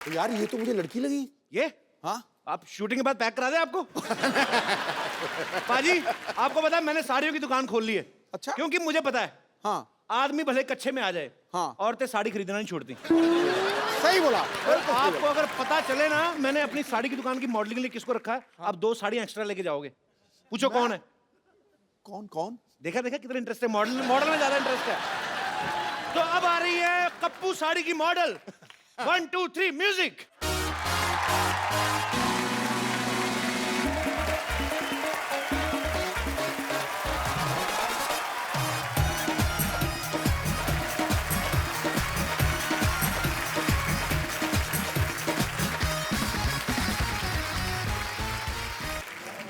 तो यार ये तो मुझे लड़की लगी। ये हाँ आप शूटिंग के बाद पैक करा दे आपको। पाजी आपको पता है मैंने साड़ियों की दुकान खोल ली है। अच्छा। क्योंकि मुझे पता है हाँ आदमी भले कच्चे में आ जाए, हाँ। औरतें साड़ी खरीदना नहीं छोड़ती। सही बोला। आपको अगर पता चले ना मैंने अपनी साड़ी की दुकान की मॉडलिंग के लिए किसको रखा है, आप 2 साड़ियां एक्स्ट्रा लेके जाओगे। पूछो कौन है? कौन कौन? देखा देखा कितना इंटरेस्ट है, मॉडल में ज्यादा इंटरेस्ट है। तो अब आ रही है कप्पू साड़ी की मॉडल। 1 2 3 म्यूजिक।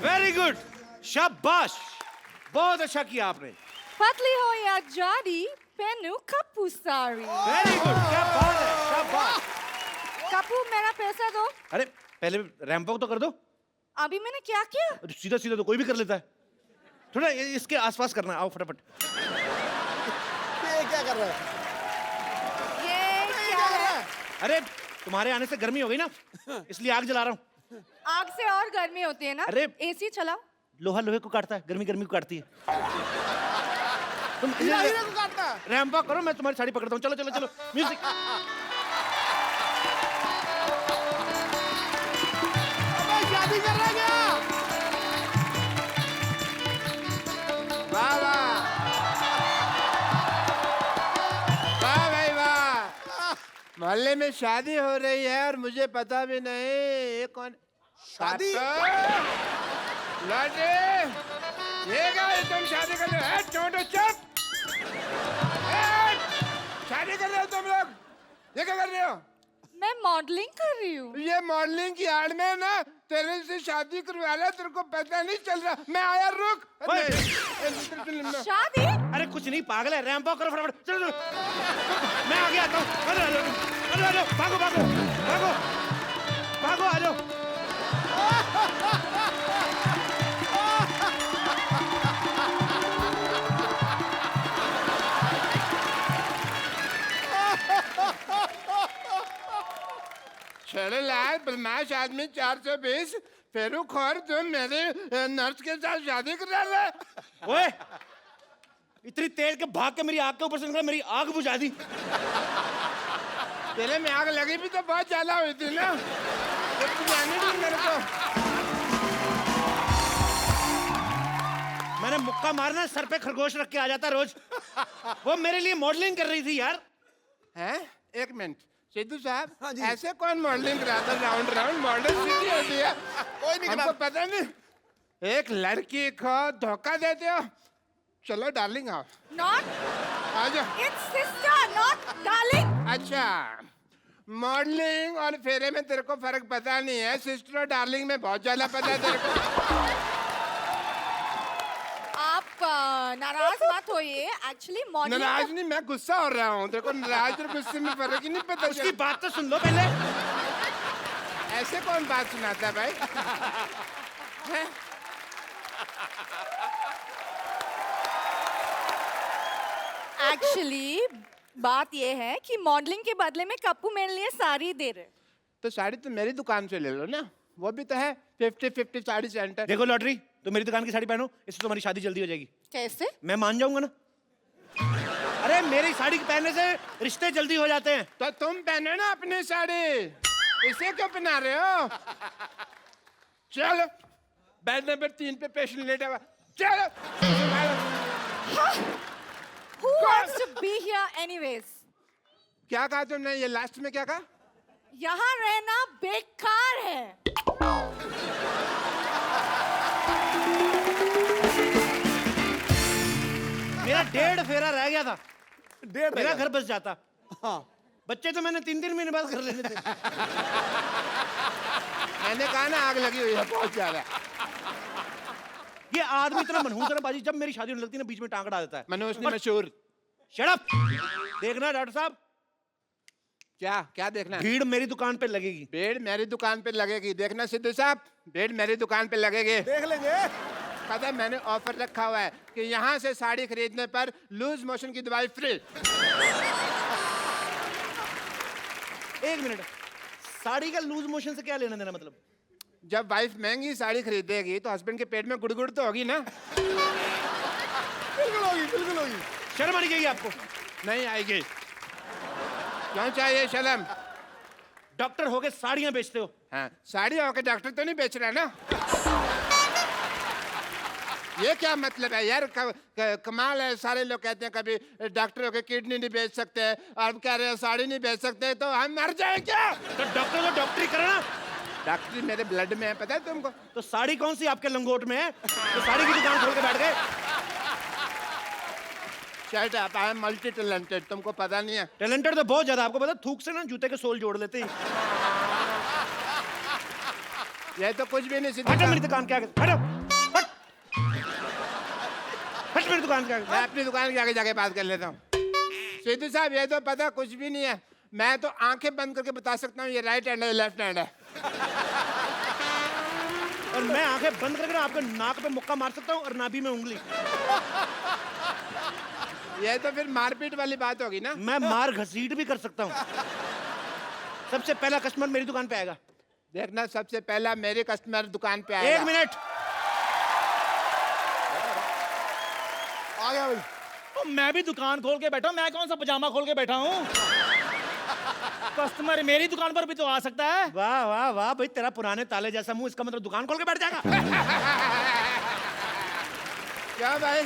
वेरी गुड, शाबाश, बहुत अच्छा किया आपने। पतली हो या जाडी, पहनू कप्पू साड़ी। वेरी गुड, क्या बात है, शाबाश। कप्पू मेरा पैसा दो। अरे पहले रैंप वॉक तो कर दो। अभी मैंने क्या किया? सीधा सीधा तो कोई भी कर लेता है, थोड़ा इसके आसपास करना है। आओ फटाफट। ये क्या कर रहा है? ये क्या है? अरे तुम्हारे आने से गर्मी हो गई ना, इसलिए आग जला रहा हूँ। आग से और गर्मी होती है ना। अरे एसी चलाओ। लोहा लोहे को काटता है, गर्मी गर्मी को काटती है। तुम हीरे को काटता है। रैंप वॉक करो, मैं तुम्हारी साड़ी पकड़ता हूँ। चलो चलो चलो, म्यूजिक। अबे शादी कर रहा है क्या? वाह वाह वाह भाई वाह। मोहल्ले में शादी हो रही है और मुझे पता भी नहीं। ये कौन शादी? लौटे ये क्या है, तुम शादी कर रहे हो? छोटो चुप। शादी कर रहे हो तुम लोग? ये क्या कर रहे हो? मैं मॉडलिंग कर रही हूँ। ये मॉडलिंग की आड़ में ना तेरे से शादी करवा रहा, तेरे को पता नहीं चल रहा। मैं आया, रुक। शादी? अरे कुछ नहीं, पागल है। रैंप वॉक करो फटाफट, चलो चलो। मैं आगे आता हूँ। अरे अरे अरे अरे, भागो भागो भागो भागो, आ जाओ। चलो लाल बदमाश आदमी 420 फेरू खोर, तुम मेरे नर्स के साथ शादी करा रहे। ओए इतनी तेज के भाग के मेरी आग के ऊपर से निकला, मेरी आग बुझा दी। तेरे में आग लगी भी तो बहुत ज्यादा हुई थी ना, तो जाने दी मेरे को। मैंने मुक्का मारना, सर पे खरगोश रख के आ जाता रोज। वो मेरे लिए मॉडलिंग कर रही थी यार। हैं? एक मिनट सिद्धू साहब, हाँ जी। ऐसे कौन मॉडलिंग कराता? राउंड राउंड मॉडल सीधी होती है। कोई नहीं हमको पता नहीं। एक लड़की को धोखा देते हो। चलो डार्लिंग आओ, Not. आ जाओ। It's sister, not darling. अच्छा, मॉडलिंग और फेरे में तेरे को फर्क पता नहीं है। सिस्टर और डार्लिंग में बहुत ज्यादा पता है तेरे को। आप नाराज मत होइए। एक्चुअली मॉडलिंग नाराज नहीं, मैं गुस्सा हो रहा हूँ। तेरे को नाराज और गुस्से में फर्क ही नहीं पता। उसकी बात तो सुन लो पहले। ऐसे कौन बात सुनाता है भाई? हैं? एक्चुअली बात ये है कि मॉडलिंग के बदले में कप्पू मेरे लिए साड़ी दे रहे। तो साड़ी तो मेरी दुकान से ले लो ना, वो भी तो है 50-50 साड़ी सेंटर। देखो लॉटरी, तो मेरी दुकान की साड़ी पहनो, इससे तुम्हारी शादी जल्दी हो जाएगी। कैसे? मैं मान जाऊंगा ना। अरे मेरी साड़ी पहनने से रिश्ते जल्दी हो जाते हैं। तो तुम पहनो ना अपनी साड़ी, इसे क्यों पहना रहे हो? चलो बेड नंबर 3 पे पेशेंट लेटा हुआ। चलो। Who wants to be here anyways? क्या कहा तुमने? ये लास्ट में क्या कहा? यहाँ रहना बेकार है। मेरा 1.5 फेरा रह गया था, 1.5 मेरा घर बस जाता। हाँ बच्चे तो मैंने 3-3 महीने बाद कर लेने थे। मैंने कहा ना आग लगी हुई है बहुत ज्यादा। ये आदमी इतना मनहूस है ना बाजी, जब मेरी शादी होने लगती है ना बीच में टांग अड़ा देता है। मनोज ने मशहूर। Shut up. देखना डॉक्टर साहब, क्या क्या देखना है? भीड़ मेरी दुकान पे लगेगी। भीड़ मेरी दुकान पे लगेगी। देखना सिद्धू साहब, भीड़ मेरी दुकान पे लगेगी। देख लेंगे। पता है मैंने ऑफर रखा हुआ है कि यहाँ से साड़ी खरीदने पर लूज मोशन की दवाई फ्री। 1 मिनट, साड़ी का लूज मोशन से क्या लेना देना मतलब? जब वाइफ महंगी साड़ी खरीदेगी तो हस्बैंड के पेट में गुड़गुड़ तो होगी ना। बिल्कुल होगी, बिल्कुल होगी। शर्म आनी चाहिए आपको। नहीं आएगी। क्यों चाहिए शर्म? डॉक्टर होके साड़ियां बेचते हो। हाँ, साड़ी होकर डॉक्टर तो नहीं बेच रहा है ना। ये क्या मतलब है यार? कमाल है। सारे लोग कहते हैं कभी डॉक्टर होकर किडनी नहीं बेच सकते और कह रहे हैं साड़ी नहीं बेच सकते, तो हम मर जाए क्या? तो डॉक्टर को डॉक्टरी करना। डॉक्टरी मेरे ब्लड में है, पता है तुमको? तो साड़ी कौन सी आपके लंगोट में है? तो साड़ी की दुकान खोल के बैठ गए। शर्ट आप आई एम मल्टी टैलेंटेड, तुमको पता नहीं है? टैलेंटेड तो बहुत ज्यादा। आपको पता, थूक से ना जूते के सोल जोड़ लेते हैं। ये तो कुछ भी नहीं। हटो मेरी दुकान के आगे, हटो, हट, हट मेरी दुकान के आगे। मैं अपनी दुकान के आगे जाके बात कर लेता हूँ। सिद्धू साहब, ये तो पता कुछ भी नहीं है। मैं तो आंखें बंद करके बता सकता हूँ ये राइट हैंड है, लेफ्ट हैंड है। और मैं आंखें बंद करके आपके नाक पे मुक्का मार सकता हूँ और नाभि में उंगली। ये तो फिर मारपीट वाली बात होगी ना। मैं मार घसीट भी कर सकता हूँ। सबसे पहला कस्टमर मेरी दुकान पे आएगा। देखना, सबसे पहला मेरे कस्टमर दुकान पे आएगा। 1 मिनट। आ गया भाई। तो मैं भी दुकान खोल के बैठा हूँ, मैं कौन सा पजामा खोल के बैठा हूँ? कस्टमर मेरी दुकान पर भी तो आ सकता है। वाह वाह वाह भाई, तेरा पुराने ताले जैसा मुंह, इसका मतलब दुकान खोल के बैठ जाएगा। क्या भाई,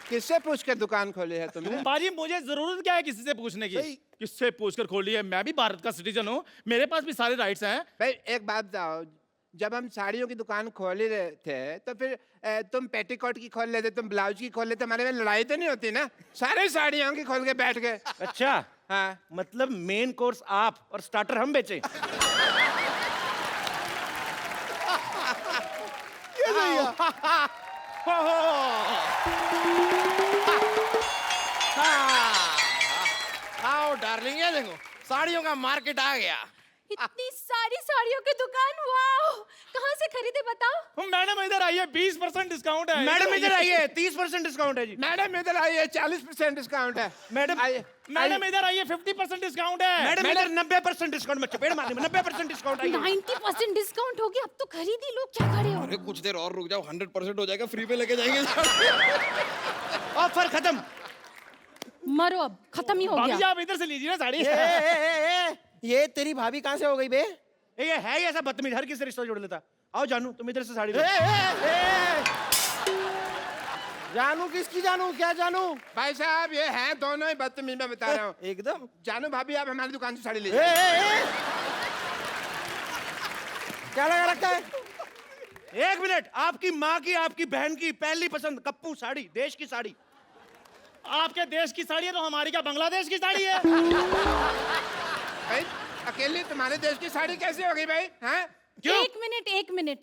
किससे पूछ कर दुकान खोली है तुमने? बाजी मुझे जरूरत क्या है किसी से पूछने की? किससे पूछकर खोली है? मैं भी भारत का सिटीजन हूँ, मेरे पास भी सारे राइट्स हैं। भाई एक बात बताओ, जब हम साड़ियों की दुकान खोल ही रहे थे तो फिर तुम पेटीकोट की खोल लेते, तुम ब्लाउज की खोल लेते, हमारे में लड़ाई तो नहीं होती ना? सारे साड़ियों की खोल के बैठ गए। अच्छा, हाँ, मतलब मेन कोर्स आप और स्टार्टर हम बेचे। ये सही है। आओ डार्लिंग, ये देखो साड़ियों का मार्केट आ गया। इतनी सारी साड़ियों की दुकान, वाओ! कहाँ से खरीदे बताओ? मैडम इधर आइए, 20% डिस्काउंट है। मैडम इधर आइए, 30% डिस्काउंट है जी। मैडम इधर आइए, 40% डिस्काउंट है। मैडम आइए, मैडम इधर आइए, 50% डिस्काउंट है। मैडम इधर 90% डिस्काउंट में चपेट मारने में 90% डिस्काउंट है। 90% डिस्काउंट हो गया। अब तो खरीदी लो, क्या खड़े हो? अरे कुछ देर और रुक जाओ, 100% हो जाएगा, फ्री पे लेके जाएंगे। ऑफर खत्म। मरो, अब खत्म ही हो भाभी जी गया। आप इधर से लीजिए ना साड़ी। ये तेरी भाभी कहाँ से हो गई बे? ये है ही ऐसा बदतमीज, हर किसी से रिश्ता जोड़ लेता। आओ जानू, तुम इधर से साड़ी लो। जानू किसकी जानू? क्या जानू? भाई साहब ये हैं दोनों ही बदतमीज, मैं बता रहा हूँ। एकदम। जानू भाभी, आप हमारी दुकान से साड़ी लीजिए। क्या लगा रखा है? 1 मिनट। आपकी माँ की, आपकी बहन की पहली पसंद कप्पू साड़ी, देश की साड़ी। आपके देश की साड़ी है तो हमारी क्या बांग्लादेश की साड़ी है? भाई अकेले तुम्हारे देश की साड़ी कैसे हो गई भाई? हैं? एक मिनट,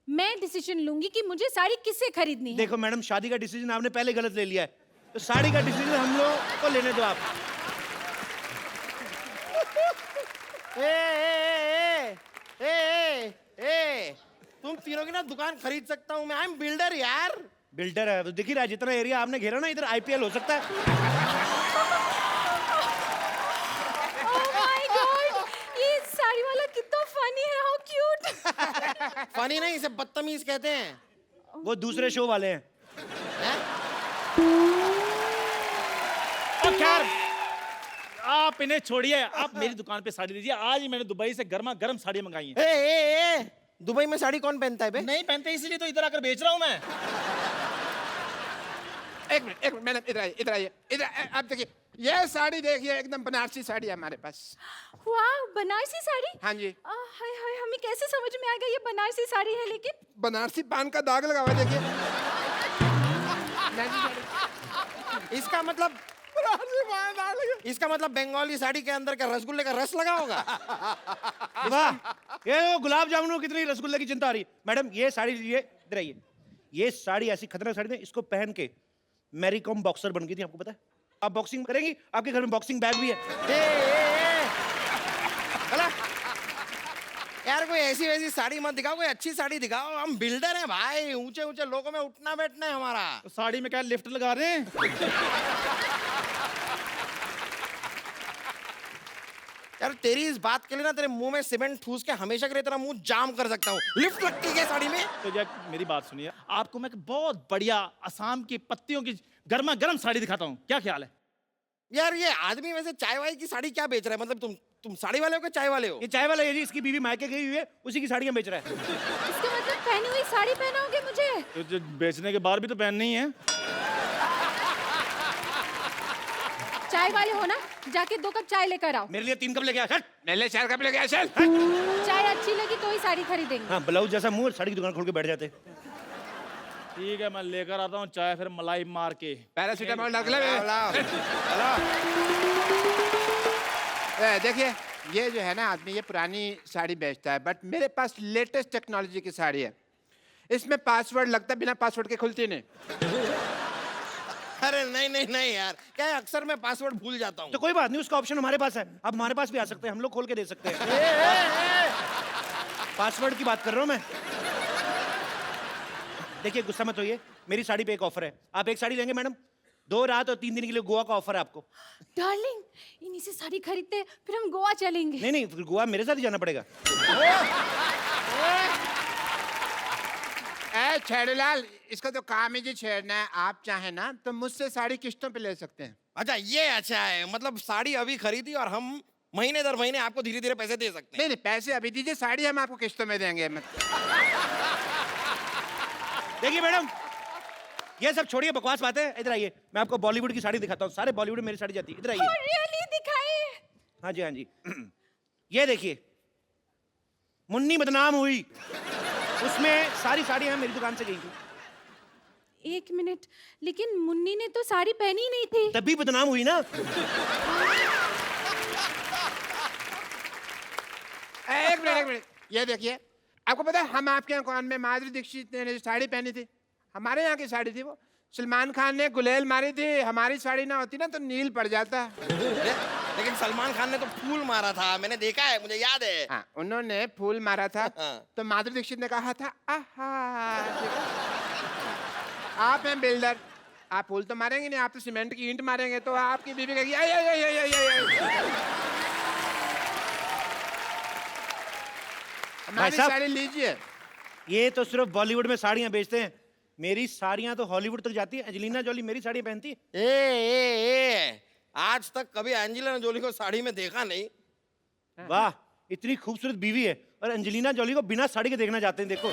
मैं डिसीजन लूंगी कि मुझे साड़ी किससे खरीदनी है। देखो मैडम, शादी का डिसीजन आपने पहले गलत ले लिया है, तो साड़ी का डिसीजन हम लोग को लेने दो आप। तुम तीनों की ना दुकान खरीद सकता हूँ मैं। आई एम बिल्डर यार। बिल्डर है तो दिख ही रहा है, जितना एरिया आपने घेरा ना, इधर आईपीएल हो सकता है। Oh my God! ये साड़ी वाला कितना फनी है, हाउ क्यूट। फनी नहीं, इसे बदतमीज कहते हैं। वो दूसरे शो वाले हैं। और खैर आप इन्हें छोड़िए, आप मेरी दुकान पे साड़ी लीजिए। आज ही मैंने दुबई से गर्मा गर्म साड़ी मंगाई है। दुबई में साड़ी कौन पहनता है बे? नहीं पहनते, इसलिए तो इधर आकर बेच रहा हूँ मैं। एक मिनट मैडम, इधर आइए, इधर आइए, इधर। आप देखिए ये साड़ी, देखिए एकदम बनारसी साड़ी है हमारे पास। वाह, बनारसी साड़ी। हाँ जी। हाय हाय, हमें कैसे समझ में आएगा ये बनारसी साड़ी है? लेकिन बनारसी पान का दाग लगा हुआ है, देखिए। इसका मतलब बंगाली साड़ी के अंदर का रसगुल्ले का रस लगा होगा। वाह, ये वो गुलाब जामुनों कितनी रसगुल्ले की चिंता आ रही है। मैडम ये साड़ी लीजिए, इधर आइए। ये साड़ी ऐसी खतरनाक साड़ी है, इसको पहन के मैरी कॉम बॉक्सर बन गई थी, आपको पता है? आप बॉक्सिंग करेंगी, आपके घर में बॉक्सिंग बैग भी है। चला यार, कोई ऐसी वैसी साड़ी मत दिखाओ, कोई अच्छी साड़ी दिखाओ। हम बिल्डर हैं भाई, ऊंचे ऊंचे लोगों में उठना बैठना है हमारा। तो साड़ी में क्या लिफ्ट लगा रहे हैं? यार तेरी इस बात के लिए ना तेरे मुंह में सीमेंट ठूस के हमेशा के लिए तेरा मुंह जाम कर सकता हूँ। लिफ्ट लगती है साड़ी में। तो जैक मेरी बात सुनिए, आपको मैं एक बहुत बढ़िया असम की पत्तियों की गर्मा गर्म साड़ी दिखाता हूँ, क्या ख्याल है? यार ये आदमी वैसे चाय वाय की साड़ी क्या बेच रहा है? मतलब तुम साड़ी वाले हो कि चाय वाले हो? ये चाय वाला है जी, इसकी बीवी मायके गई हुई है, उसी की साड़ियां बेच रहा है। इसका मतलब पहनी हुई साड़ी पहनाओगे मुझे? तो जो बेचने के बाद भी तो पहननी ही है। चाय वाले हो ना, जाके 2 कप चाय लेकर आओ। मेरे लिए 3 कप लेके आ। चल। मेरे लिए 4 कप लेके आ चल। चाय अच्छी लगी तो ही साड़ी खरीदेंगे। हाँ, ब्लाउज जैसा मुंह, साड़ी की दुकान खोल के बैठ जाते। ठीक है, मैं लेकर आता हूँ चाय, फिर मलाई मार के। पैरासीटामोल डाल ले। देखिए, ये जो है ना आदमी, ये पुरानी साड़ी बेचता है, बट मेरे पास लेटेस्ट टेक्नोलॉजी की साड़ी है। इसमें पासवर्ड लगता है, बिना पासवर्ड के खुलती नहीं। अरे नहीं यार, क्या है अक्सर मैं पासवर्ड भूल जाता हूँ। तो कोई बात नहीं, उसका ऑप्शन हमारे पास है। आप हमारे पास भी आ सकते हैं, हम लोग खोल के दे सकते हैं। पासवर्ड की बात कर रहा हूँ मैं। देखिए गुस्सा मत होइए, मेरी साड़ी पे एक ऑफर है। आप एक साड़ी लेंगे मैडम, 2 रात और 3 दिन के लिए गोवा का ऑफर है आपको। डार्लिंग, इन्हीं से साड़ी खरीदते हैं, फिर हम गोवा चलेंगे। नहीं, फिर गोवा मेरे साथ ही जाना पड़ेगा। ए छेड़ूलाल, इसका तो काम ही जी छेड़ना है। आप चाहे ना तो मुझसे साड़ी किस्तों पे ले सकते हैं। अच्छा ये अच्छा है, मतलब साड़ी अभी खरीदी और हम महीने दर महीने आपको धीरे धीरे पैसे दे सकते हैं। नहीं, पैसे अभी दीजिए, साड़ी हम आपको किस्तों में देंगे। देखिए मैडम, ये सब छोड़िए, बकवास बातें। इधर आइए, मैं आपको बॉलीवुड की साड़ी दिखाता हूँ। सारे बॉलीवुड में मेरी साड़ी जाती है। इधर आइए। रियली दिखाइए। हाँ जी, हाँ जी। ये देखिए, मुन्नी बदनाम हुई, उसमें सारी साड़ियां मेरी दुकान से गई थी। 1 मिनट, लेकिन मुन्नी ने तो साड़ी पहनी नहीं थी। तभी बदनाम हुई ना। एक मिनट, ये देखिए, आपको पता है हम आपके यहाँ कौन में माधुरी दीक्षित ने जो साड़ी पहनी थी, हमारे यहाँ की साड़ी थी वो। सलमान खान ने गुलेल मारी थी, हमारी साड़ी ना होती ना तो नील पड़ जाता। लेकिन सलमान खान ने तो फूल मारा था, मैंने देखा है, मुझे याद है। हाँ, उन्होंने फूल मारा था हाँ। तो माधुरी दीक्षित ने कहा था आहा। आप हैं बिल्डर, आप फूल तो मारेंगे नहीं, आप तो सीमेंट की ईंट मारेंगे, तो आपकी बीवी कहेगी आई आई आई आई आई आई। हमारी साहब, साड़ी लीजिए। ये तो सिर्फ बॉलीवुड में साड़ियां बेचते हैं, मेरी साड़ियां तो हॉलीवुड तक जाती है। एंजेलिना जोली मेरी साड़ियां पहनती है। ए, आज तक कभी एंजेलिना जोली को साड़ी में देखा नहीं। वाह, इतनी खूबसूरत बीवी है और एंजेलिना जोली को बिना साड़ी के देखना चाहते हैं। देखो,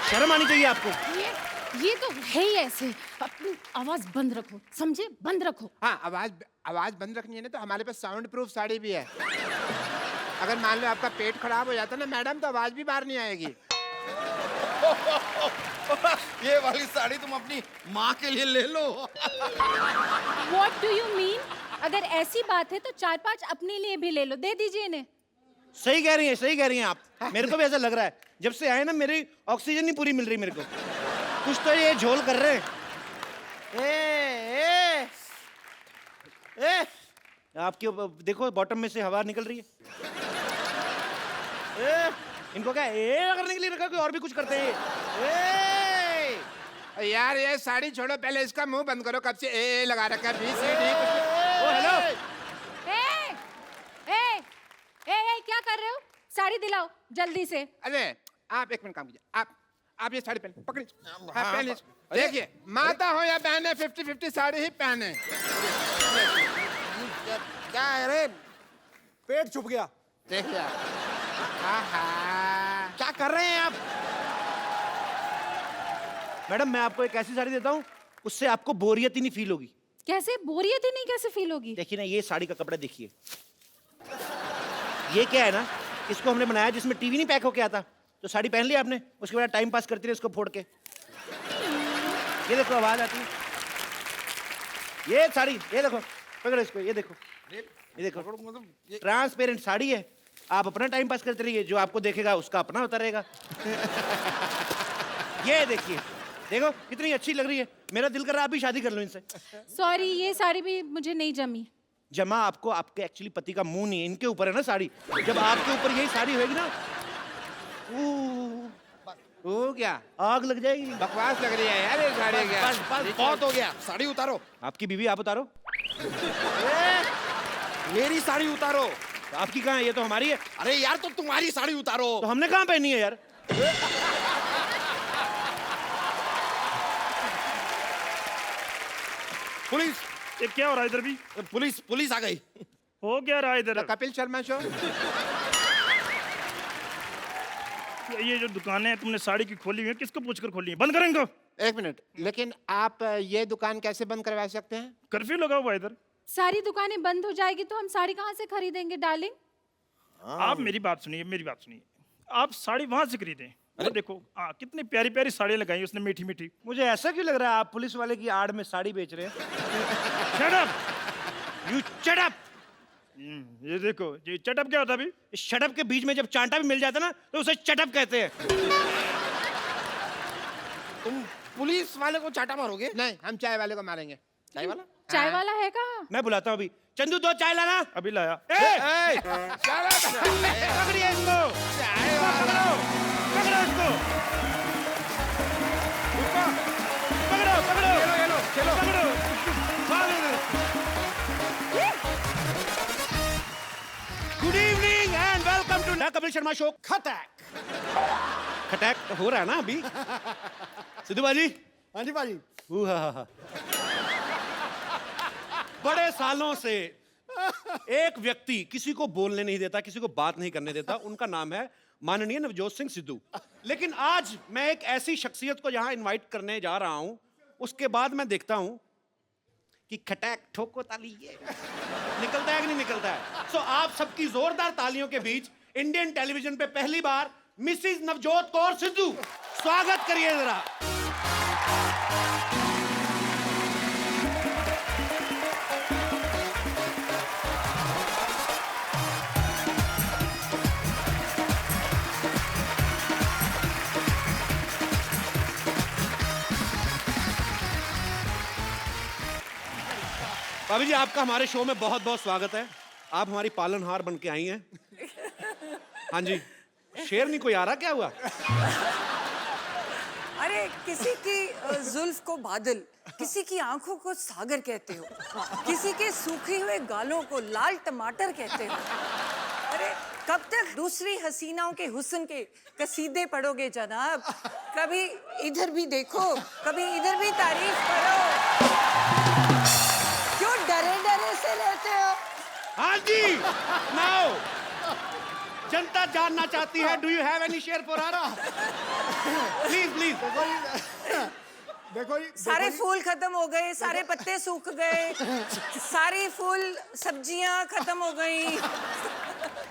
शर्म आनी चाहिए आपको। ये तो है ही ऐसे। अपनी आवाज बंद रखो, समझे? बंद रखो। हाँ, आवाज बंद रखनी है ना, तो हमारे पास साउंड प्रूफ साड़ी भी है। अगर मान लो आपका पेट खराब हो जाता ना मैडम, तो आवाज भी बाहर नहीं आएगी। ये वाली साड़ी तुम अपनी माँ के लिए ले लो। What do you mean? अगर ऐसी बात है तो 4-5 अपने लिए भी ले लो, दे दीजिए इन्हें। सही कह रही हैं, सही कह रही हैं आप। मेरे को भी ऐसा लग रहा है, जब से आए ना मेरी ऑक्सीजन नहीं पूरी मिल रही मेरे को। कुछ तो ये झोल कर रहे हैं। आपके देखो बॉटम में से हवा निकल रही है। इनको क्या करने के लिए रखा, कोई और भी कुछ करते हैं। यार ये साड़ी छोड़ो, पहले इसका मुंह बंद करो। कब से ए लगा रखा है, बी सी डी। ओ हेलो, ए, क्या कर रहे हो? साड़ी दिलाओ जल्दी से। अरे आप एक मिनट काम कीजिए, आप ये साड़ी पहन पकड़िए। हाँ, पहन लीजिए। देखिए, माता हो या बहने, 50-50 साड़ी ही पहने। क्या है रे? पेट छुप गया। देखिए क्या कर रहे हैं आप? मैडम मैं आपको एक ऐसी साड़ी देता हूँ, उससे आपको बोरियत ही नहीं फील होगी। कैसे बोरियत ही नहीं कैसे फील होगी? देखिए ना, ये साड़ी का कपड़ा देखिए। ये क्या है ना, इसको हमने बनाया जिसमें टीवी नहीं पैक होके आता। तो साड़ी पहन ली आपने, उसके बाद टाइम पास करती रहे इसको फोड़ के। ये देखो आवाज आती है। ये साड़ी, ये देखो, पकड़ो इसको, ये देखो, ये देखो, ट्रांसपेरेंट साड़ी है। आप अपना टाइम पास करते रहिए, जो आपको देखेगा उसका अपना होता रहेगा। ये देखिए, देखो कितनी अच्छी लग रही है। मेरा दिल कर रहा है आप भी शादी कर लो इनसे। सॉरी, ये साड़ी भी मुझे नहीं जमी। जमा आपको आपके एक्चुअली पति का मुंह नहीं है, इनके ऊपर है ना साड़ी। जब आपके ऊपर यही साड़ी होगी ना, वो क्या आग लग जाएगी। बकवास लग रही है यार ये साड़ी। क्या बस बहुत हो गया, साड़ी उतारो। आपकी बीवी आप उतारो। मेरी साड़ी उतारो। आपकी कहाँ है? ये तो हमारी है। अरे यार तो तुम्हारी साड़ी उतारो। तो हमने कहाँ पहनी है यार? पुलिस ये क्या हो रहा है इधर भी? पुलिस पुलिस आ गई। हो क्या रहा है इधर? कपिल शर्मा शो। ये जो दुकानें तुमने साड़ी की खोली हुई है, किसको पूछकर खोली है? बंद करें इनको। एक मिनट, लेकिन आप ये दुकान कैसे बंद करवा सकते हैं? कर्फ्यू लगा हुआ है इधर। सारी दुकानें बंद हो जाएगी तो हम साड़ी कहाँ से खरीदेंगे डार्लिंग? आप मेरी बात सुनिए, मेरी बात सुनिए। आप साड़ी वहां से खरीदें। वो देखो कितनी प्यारी प्यारी साड़ियाँ लगाई उसने, मीठी मीठी। मुझे ऐसा क्यों लग रहा है आप पुलिस वाले की आड़ में साड़ी बेच रहे हैं? Shut up! You shut up! ये देखो, ये चटअप क्या होता है अभी? इस शटअप के बीच में जब चांटा भी मिल जाता है ना तो उसे चटअप कहते हैं। तुम पुलिस वाले को चाटा मारोगे? नहीं, हम चाय वाले को मारेंगे। चाय वाला? चाय वाला है कहाँ? मैं बुलाता हूँ अभी। चंदू 2 चाय लाना। अभी लाया। पकड़िए इसको। पकड़ो पकड़ो इसको। पकड़ो पकड़ो। चलो पकड़ो। Good evening and welcome to the Kapil Sharma show. खटैक। खटैक हो रहा है ना अभी? सिद्धू बाजी। हाँ जी बाजी। बड़े सालों से एक व्यक्ति किसी को बोलने नहीं देता, किसी को बात नहीं करने देता। उनका नाम है माननीय नवजोत सिंह सिद्धू। लेकिन आज मैं एक ऐसी शख्सियत को यहाँ इनवाइट करने जा रहा हूँ, उसके बाद मैं देखता हूँ कि खटैक ठोको ताली ये निकलता है कि नहीं निकलता है। सो आप सबकी जोरदार तालियों के बीच इंडियन टेलीविजन पे पहली बार मिसिज नवजोत कौर सिद्धू, स्वागत करिए जरा। भाभी जी, आपका हमारे शो में बहुत बहुत स्वागत है। आप हमारी पालनहार बन के आई हैं। हाँ जी। शेर नहीं कोई आ रहा? क्या हुआ? अरे किसी की जुल्फ को बादल, किसी की आंखों को सागर कहते हो, किसी के सूखे हुए गालों को लाल टमाटर कहते हो। अरे कब तक दूसरी हसीनाओं के हुस्न के कसीदे पढ़ोगे जनाब? कभी इधर भी देखो, कभी इधर भी तारीफ करो। क्यों डरे डरे से लेते हो? हाँ जी। नाउ जनता जानना चाहती है, do you have any share for her? Please please. देखो जी, सारे फूल खत्म हो गए, सारे पत्ते सूख गए, सारी फूल सब्जियां खत्म हो गई,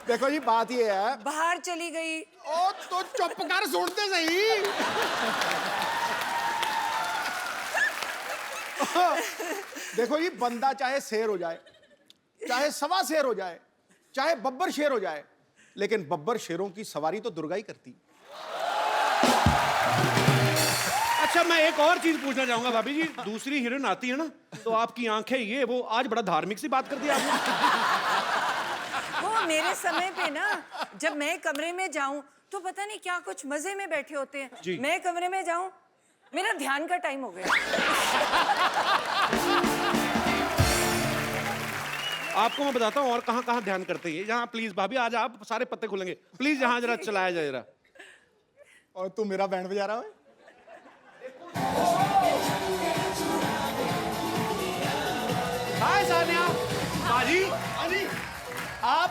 देखो जी बात ये है। बाहर चली गई। ओ तो चुप कर, सुनते सही। देखो जी, बंदा चाहे शेर हो जाए, चाहे सवा शेर हो जाए, चाहे बब्बर शेर हो जाए, लेकिन बब्बर शेरों की सवारी तो दुर्गा ही करती। अच्छा, मैं एक और चीज पूछना चाहूंगा भाभी जी। दूसरी हीरोइन आती है ना तो आपकी आंखें ये वो, आज बड़ा धार्मिक सी बात कर दी आपने। वो मेरे समय पे ना, जब मैं कमरे में जाऊं तो पता नहीं क्या कुछ मजे में बैठे होते हैं। जी। मैं कमरे में जाऊं, मेरा ध्यान का टाइम हो गया। आपको मैं बताता हूँ और कहाँ कहाँ ध्यान करते हैं। यहाँ प्लीज भाभी, आज आप सारे पत्ते खुलेंगे प्लीज, यहाँ जरा चलाया जाए जरा। और तू मेरा बैंड बजा रहा है? हाय सानिया। बाजी, बाजी, आप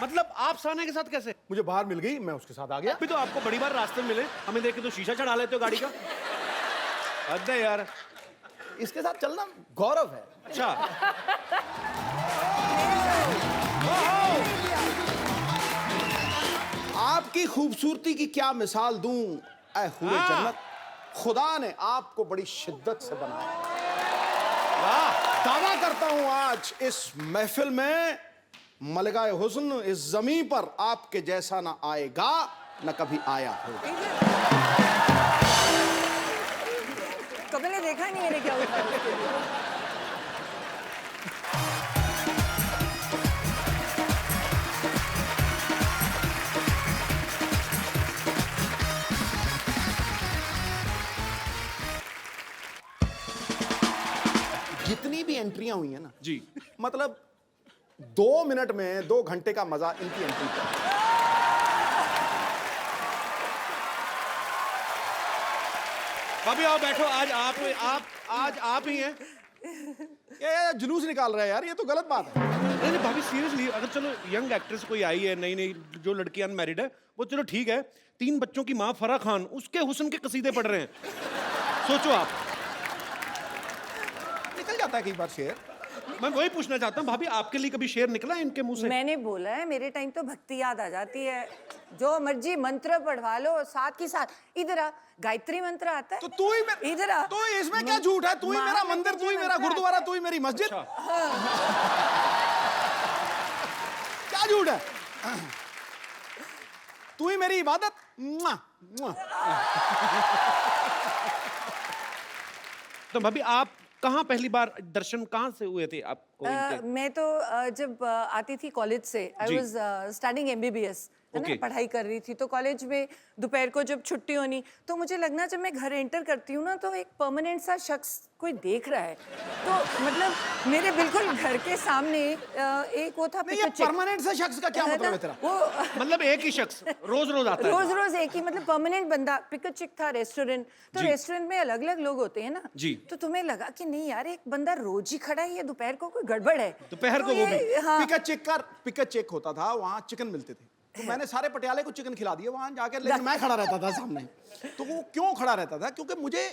मतलब आप सानिया के साथ कैसे? मुझे बाहर मिल गई, मैं उसके साथ आ गया। अभी तो आपको बड़ी बार रास्ते में मिले, हमें देख के तो शीशा चढ़ा लेते हो गाड़ी का। हद है यार। इसके साथ चलना गौरव है। अच्छा। आपकी खूबसूरती की क्या मिसाल दूं, ऐ हुए हाँ। जन्नत, खुदा ने आपको बड़ी शिद्दत से बनाया। वाह। दावा करता हूं आज इस महफिल में मलगाए हुस्न इस जमीन पर आपके जैसा ना आएगा, न कभी आया होगा। कभी ने देखा नहीं मैंने क्या होता है। जितनी भी एंट्रियां हुई हैं ना जी। मतलब 2 मिनट में 2 घंटे का मजा इनकी एंट्री का। भाभी आओ बैठो, आज आप ही हैं। ये जुलूस निकाल रहा है यार, ये तो गलत बात है। नहीं नहीं भाभी सीरियसली, अगर चलो यंग एक्ट्रेस कोई आई है नई नई, जो लड़की अनमैरिड है, वो चलो ठीक है, 3 बच्चों की माँ फराह खान उसके हुस्न के कसीदे पढ़ रहे हैं, सोचो आप। निकल जाता है कई बार शेर। मैं वही पूछना चाहता हूँ भाभी, आपके लिए कभी शेर निकला है इनके मुंह से? मैंने बोला है मेरे टाइम तो भक्ति याद आ जाती है, जो मर्जी मंत्र पढ़वा लो, साथ ही साथ इधर आ, गायत्री मंत्र आता है तो तू ही इधर आ, तो इसमें क्या झूठ है? तू ही मेरा मंदिर, तू ही मेरा गुरुद्वारा, तू ही मेरी मस्जिद। क्या झूठ है? तू ही मेरी इबादत। मुआ, मुआ। तो भाभी आप कहाँ पहली बार दर्शन कहाँ से हुए थे आपको इनके? मैं तो जब आती थी कॉलेज से, आई जी। वाज स्टडिंग MBBS, है ना, Okay. पढ़ाई कर रही थी, तो कॉलेज में दोपहर को जब छुट्टी होनी तो मुझे लगना जब मैं घर एंटर करती हूँ ना तो एक परमानेंट सा शख्स कोई देख रहा है, तो मतलब मेरे बिल्कुल घर के सामने एक वो था नहीं, ये परमानेंट से शख्स का क्या मतलब है तेरा? वो मतलब एक ही शख्स रोज रोज आता है? रोज रोज एक ही, मतलब परमानेंट बंदा। पिक चिक था रेस्टोरेंट, तो जी। रेस्टोरेंट में अलग अलग लोग होते हैं ना, जी। तो तुम्हें लगा कि नहीं यार एक बंदा रोज ही खड़ा है, ये दोपहर को कोई गड़बड़ है, दोपहर तो को वो ये- भी? हाँ, पिकअप चेक होता था, वहां चिकन मिलते थे, तो मैंने सारे पटियाले को चिकन खिला दिया वहां जाकर, लेकिन मैं खड़ा रहता था सामने। तो वो क्यों खड़ा रहता था? क्योंकि मुझे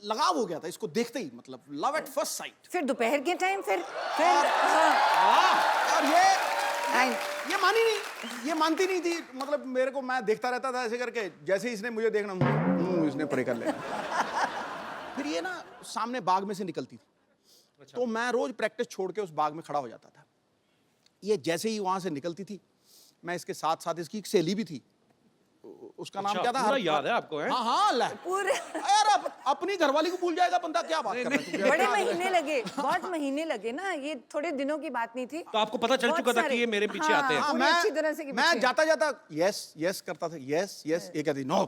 लगाव हो गया था इसको देखते ही, मतलब लव एट फर्स्ट साइट। फिर दोपहर के टाइम फिर हाँ, और आई- ये मानी नहीं, ये मानती नहीं थी, मतलब मेरे को, मैं देखता रहता था ऐसे करके, जैसे ही इसने मुझे देखना, इसने परे कर लिया। फिर ये ना सामने बाग में से निकलती थी, तो मैं रोज प्रैक्टिस छोड़ के उस बाग में खड़ा हो जाता था। ये जैसे ही वहां से निकलती थी, मैं इसके साथ साथ, इसकी एक सहेली भी थी, उसका नाम अच्छा, क्या था? पूरा याद है आपको, हैं? हाँ हाँ, ले। पूरे यार अपनी घरवाली को भूल जाएगा बंदा, क्या बात कर रहा है? बड़े महीने लगे, बहुत महीने लगे ना, ये थोड़े दिनों की बात नहीं थी। तो आपको पता चल बहुत चुका था सारे- कि ये मेरे पीछे हाँ, आते हैं? हाँ, पूरी अच्छी तरह से कि मैं पीछे। जाता जाता यस यस करता था, यस यस, ये कहती नो।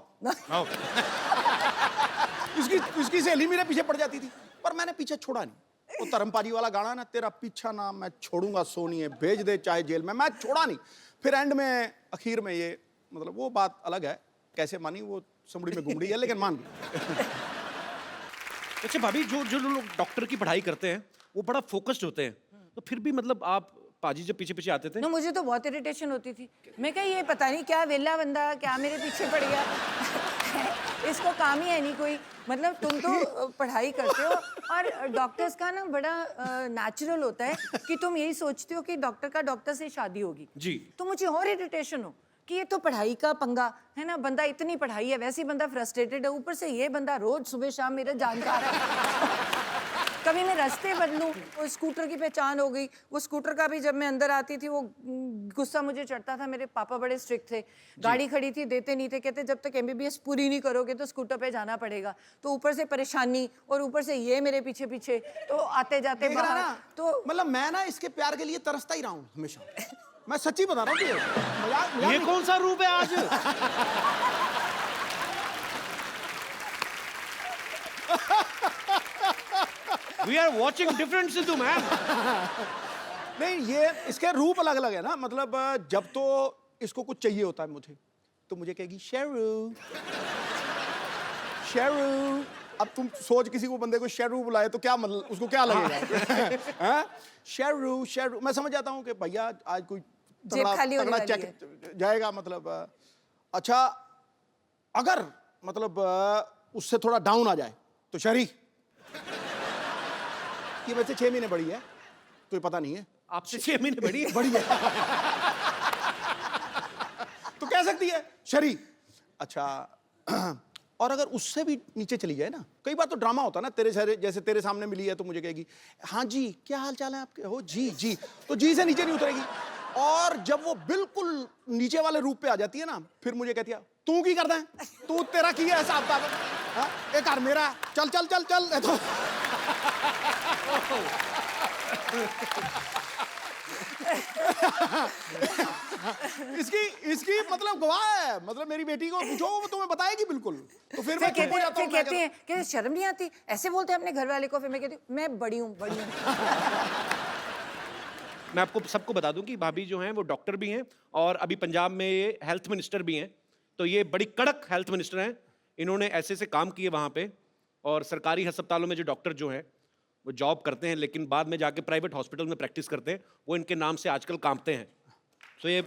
इसकी सहेली मेरे पीछे पड़ जाती थी, पर मैंने पीछे छोड़ा नहीं। वो धर्मपाली वाला गाना ना, तेरा पीछा ना मैं छोड़ूंगा सोनिए, भेज दे चाहे जेल में, मैं छोड़ा नहीं। फिर एंड में, आखिर में ये, मतलब वो बात अलग है, कैसे मानी वो समड़ी में घुमड़ी है, लेकिन मान गई। अच्छा भाभी, जो जो लोग डॉक्टर की पढ़ाई करते हैं वो बड़ा फोकस्ड होते हैं, तो फिर भी मतलब आप पाजी जब पीछे पीछे आते थे? ना मुझे तो बहुत इरिटेशन होती थी, मैं कहा ये पता नहीं क्या वेला बंदा क्या मेरे पीछे पड़ गया। इसको काम ही है नहीं कोई, मतलब तुम तो पढ़ाई करते हो, और डॉक्टर्स का ना बड़ा नेचुरल होता है कि तुम यही सोचते हो कि डॉक्टर का डॉक्टर से शादी होगी जी। तो मुझे और इरिटेशन हो कि ये तो पढ़ाई का पंगा है ना, बंदा इतनी पढ़ाई है, वैसे ही बंदा फ्रस्ट्रेटेड है, ऊपर से ये बंदा रोज सुबह शाम मेरा जानकार है। कभी मैं रास्ते बदलूं, वो स्कूटर की पहचान हो गई, वो स्कूटर का भी जब मैं अंदर आती थी वो गुस्सा मुझे चढ़ता था, मेरे पापा बड़े स्ट्रिक्ट थे, गाड़ी खड़ी थी देते नहीं थे, कहते जब तक MBBS पूरी नहीं करोगे तो स्कूटर पे जाना पड़ेगा, तो ऊपर से परेशानी और ऊपर से ये मेरे पीछे पीछे, तो आते जाते देख रहा बाहर ना, तो मतलब मैं ना इसके प्यार के लिए तरसता ही रहा हूँ हमेशा। मैं सच्ची बता रहा हूँ तुझे, मजाक ये नहीं। कौन सा रूप है आज? We are watching different Sidhu, man. नहीं, ये इसके रूप अलग अलग है ना, मतलब जब तो इसको कुछ चाहिए होता है मुझे, तो मुझे कहेगी शेरू शेरू। अब तुम सोच, किसी को बंदे को शेरू बुलाए तो क्या मतलब, उसको क्या लगेगा? हाँ? शेरू शेरू, मैं समझ जाता हूँ कि भैया आज कोई जेब खाली होने वाली चेक जाएगा, मतलब अच्छा अगर मतलब उससे थोड़ा डाउन आ जाए तो शरी, ये वैसे 6 महीने बड़ी है तो ये पता नहीं है, आपसे 6 महीने बड़ी है? बड़ी है तो कह सकती है शरी। अच्छा और अगर उससे भी नीचे चली जाए ना, कई बार तो ड्रामा होता है ना, तेरे सारे जैसे तेरे सामने मिली है तो मुझे कहेगी हाँ जी क्या हाल चाल है आपके, हो जी जी, तो जी से नीचे नहीं उतरेगी। और जब वो बिल्कुल नीचे वाले रूप पे आ जाती है ना, फिर मुझे कहती है तू की करता है, तू तेरा की है हिसाब किताब, हाँ एक कार मेरा, चल चल चल चल। तो इसकी मतलब गवाह है, मतलब मेरी बेटी को पूछो वो तुम्हें बताएगी बिल्कुल। तो फिर मैं चुप हो जाता फिर हूँ, कहती हैं कि शर्म नहीं आती, ऐसे बोलते हैं अपने घर वाले को, फिर मैं कहती हूँ मैं बड़ी हूँ बड़ी हूँ। मैं आपको सबको बता दूं कि भाभी जो हैं वो डॉक्टर भी हैं और अभी पंजाब में ये हेल्थ मिनिस्टर भी हैं। तो ये बड़ी कड़क हेल्थ मिनिस्टर हैं। इन्होंने ऐसे काम किए वहाँ पे, और सरकारी अस्पतालों में जो डॉक्टर जो हैं वो जॉब करते हैं लेकिन बाद में जाके प्राइवेट हॉस्पिटल में प्रैक्टिस करते हैं, वो इनके नाम से आजकल कांपते हैं। तो ये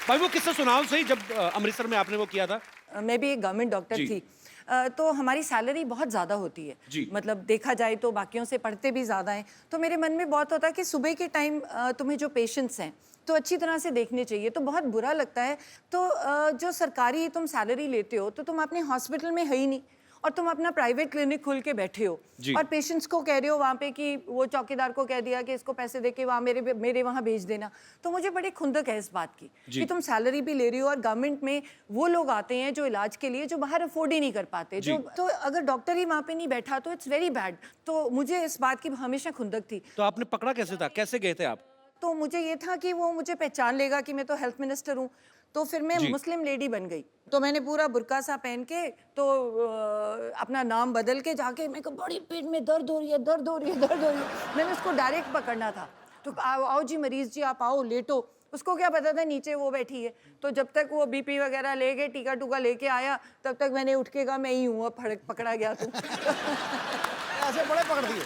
भाई वो किस्सा सुनाओ सही, जब अमृतसर में आपने वो किया था। मैं भी एक गवर्नमेंट डॉक्टर जी। थी। तो हमारी सैलरी बहुत ज़्यादा होती है जी। मतलब देखा जाए तो बाकियों से पढ़ते भी ज़्यादा हैं। तो मेरे मन में बहुत होता है कि सुबह के टाइम तुम्हें जो पेशेंट्स हैं तो अच्छी तरह से देखने चाहिए। तो बहुत बुरा लगता है। तो जो सरकारी तुम सैलरी लेते हो तो तुम अपने हॉस्पिटल में है ही नहीं और तुम अपना प्राइवेट क्लिनिक खोल के बैठे हो जी। और पेशेंट्स को कह रहे हो वहाँ पे कि वो चौकीदार को कह दिया कि इसको पैसे दे के वहाँ मेरे वहाँ भेज देना। तो मुझे बड़ी खुंदक है इस बात की कि तुम सैलरी भी ले रही हो और गवर्नमेंट में वो लोग आते हैं जो इलाज के लिए जो बाहर अफोर्ड ही नहीं कर पाते। जो तो अगर डॉक्टर ही वहाँ पे नहीं बैठा तो इट्स वेरी बैड। तो मुझे इस बात की हमेशा खुंदक थी। तो आपने पकड़ा कैसे था, कैसे गए थे आप? तो मुझे ये था कि वो मुझे पहचान लेगा कि मैं तो हेल्थ मिनिस्टर हूँ। तो फिर मैं मुस्लिम लेडी बन गई। तो मैंने पूरा बुर्का सा पहन के तो अपना नाम बदल के जाके मैं कहा बड़ी पेट में दर्द हो रही है, दर्द हो रही है, दर्द हो रही है। मैंने उसको डायरेक्ट पकड़ना था। तो आओ जी मरीज जी, आप आओ लेटो। उसको क्या पता था नीचे वो बैठी है। तो जब तक वो बीपी वगैरह ले गए, टीका टूका लेके आया, तब तक मैंने उठ के कहा मैं ही हूँ, अब पकड़ा गया तू। ऐसे बड़े पकड़ दिए।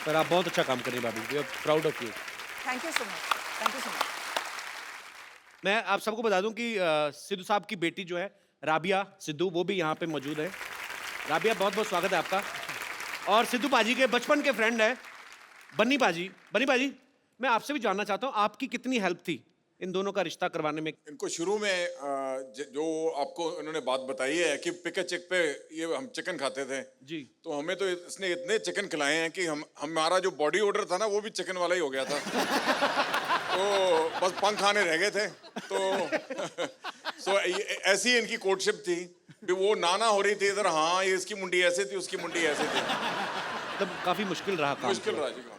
पर आप बहुत अच्छा काम कर रही हैं भाभी, we are proud of you. Thank you so much, thank you so much. मैं आप सबको बता दूं कि सिद्धू साहब की बेटी जो है राबिया सिद्धू, वो भी यहाँ पे मौजूद है। राबिया, बहुत बहुत स्वागत है आपका। और सिद्धू पाजी के बचपन के फ्रेंड है बन्नी पाजी। बन्नी पाजी, मैं आपसे भी जानना चाहता हूँ आपकी कितनी हेल्प थी इन दोनों का रिश्ता करवाने में? इनको शुरू में जो आपको इन्होंने बात बताई है कि पिक चेक पे ये हम चिकन खाते थे जी। तो हमें तो इसने इतने चिकन खिलाए हैं कि हमारा जो बॉडी ऑर्डर था ना वो भी चिकन वाला ही हो गया था। तो बस पंख आने रह गए थे। तो ऐसी इनकी कोर्टशिप थी कि वो नाना हो रही थी इधर, हाँ ये इसकी मुंडी ऐसे थी उसकी मुंडी ऐसे थी। तब काफी मुश्किल रहा काम। मुश्किल रहा जी काम।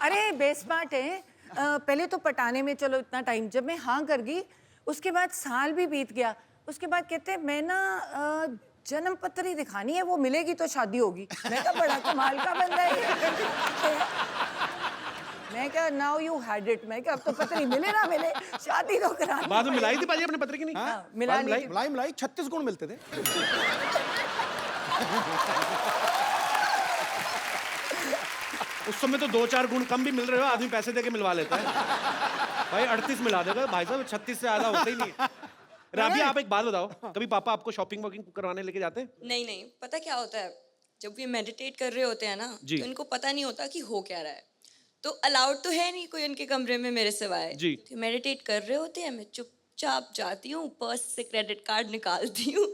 अरे बेस्मार्ट है। पहले तो पटाने में चलो इतना टाइम, जब मैं हाँ कर गई उसके बाद साल भी बीत गया। उसके बाद कहते मैं ना जन्म पत्री दिखानी है, वो मिलेगी तो शादी होगी। मैं कहा बड़ा कमाल का बंदा है ये। मैं कहा नाउ यू हैड इट। मैं कहा अब तो पत्री मिले ना मिले, शादी तो करानी। बाद में मिलाई थी पाजी अपने पत्र की नहीं? हाँ, मिला ली थी। मलाई 36 गुण मिलते थे। उस समय तो 2-4 गुण कम भी मिल रहे हो, आदमी पैसे देके मिलवा लेता है। भाई 38 मिला देगा भाई साहब, 36 से ज्यादा होता ही नहीं। राबिया, आप एक बात बताओ, कभी पापा आपको शॉपिंग वॉकिंग करवाने लेके जाते हैं? नहीं नहीं, पता क्या होता है, जब ये मेडिटेट कर रहे होते हैं ना जी। तो इनको पता नहीं होता कि हो क्या रहा है। तो अलाउड तो है नहीं कोई उनके कमरे में मेरे सिवाय। जी। तो मेडिटेट कर रहे होते हैं, मैं चुपचाप जाती हूँ, पर्स से क्रेडिट कार्ड निकालती हूँ।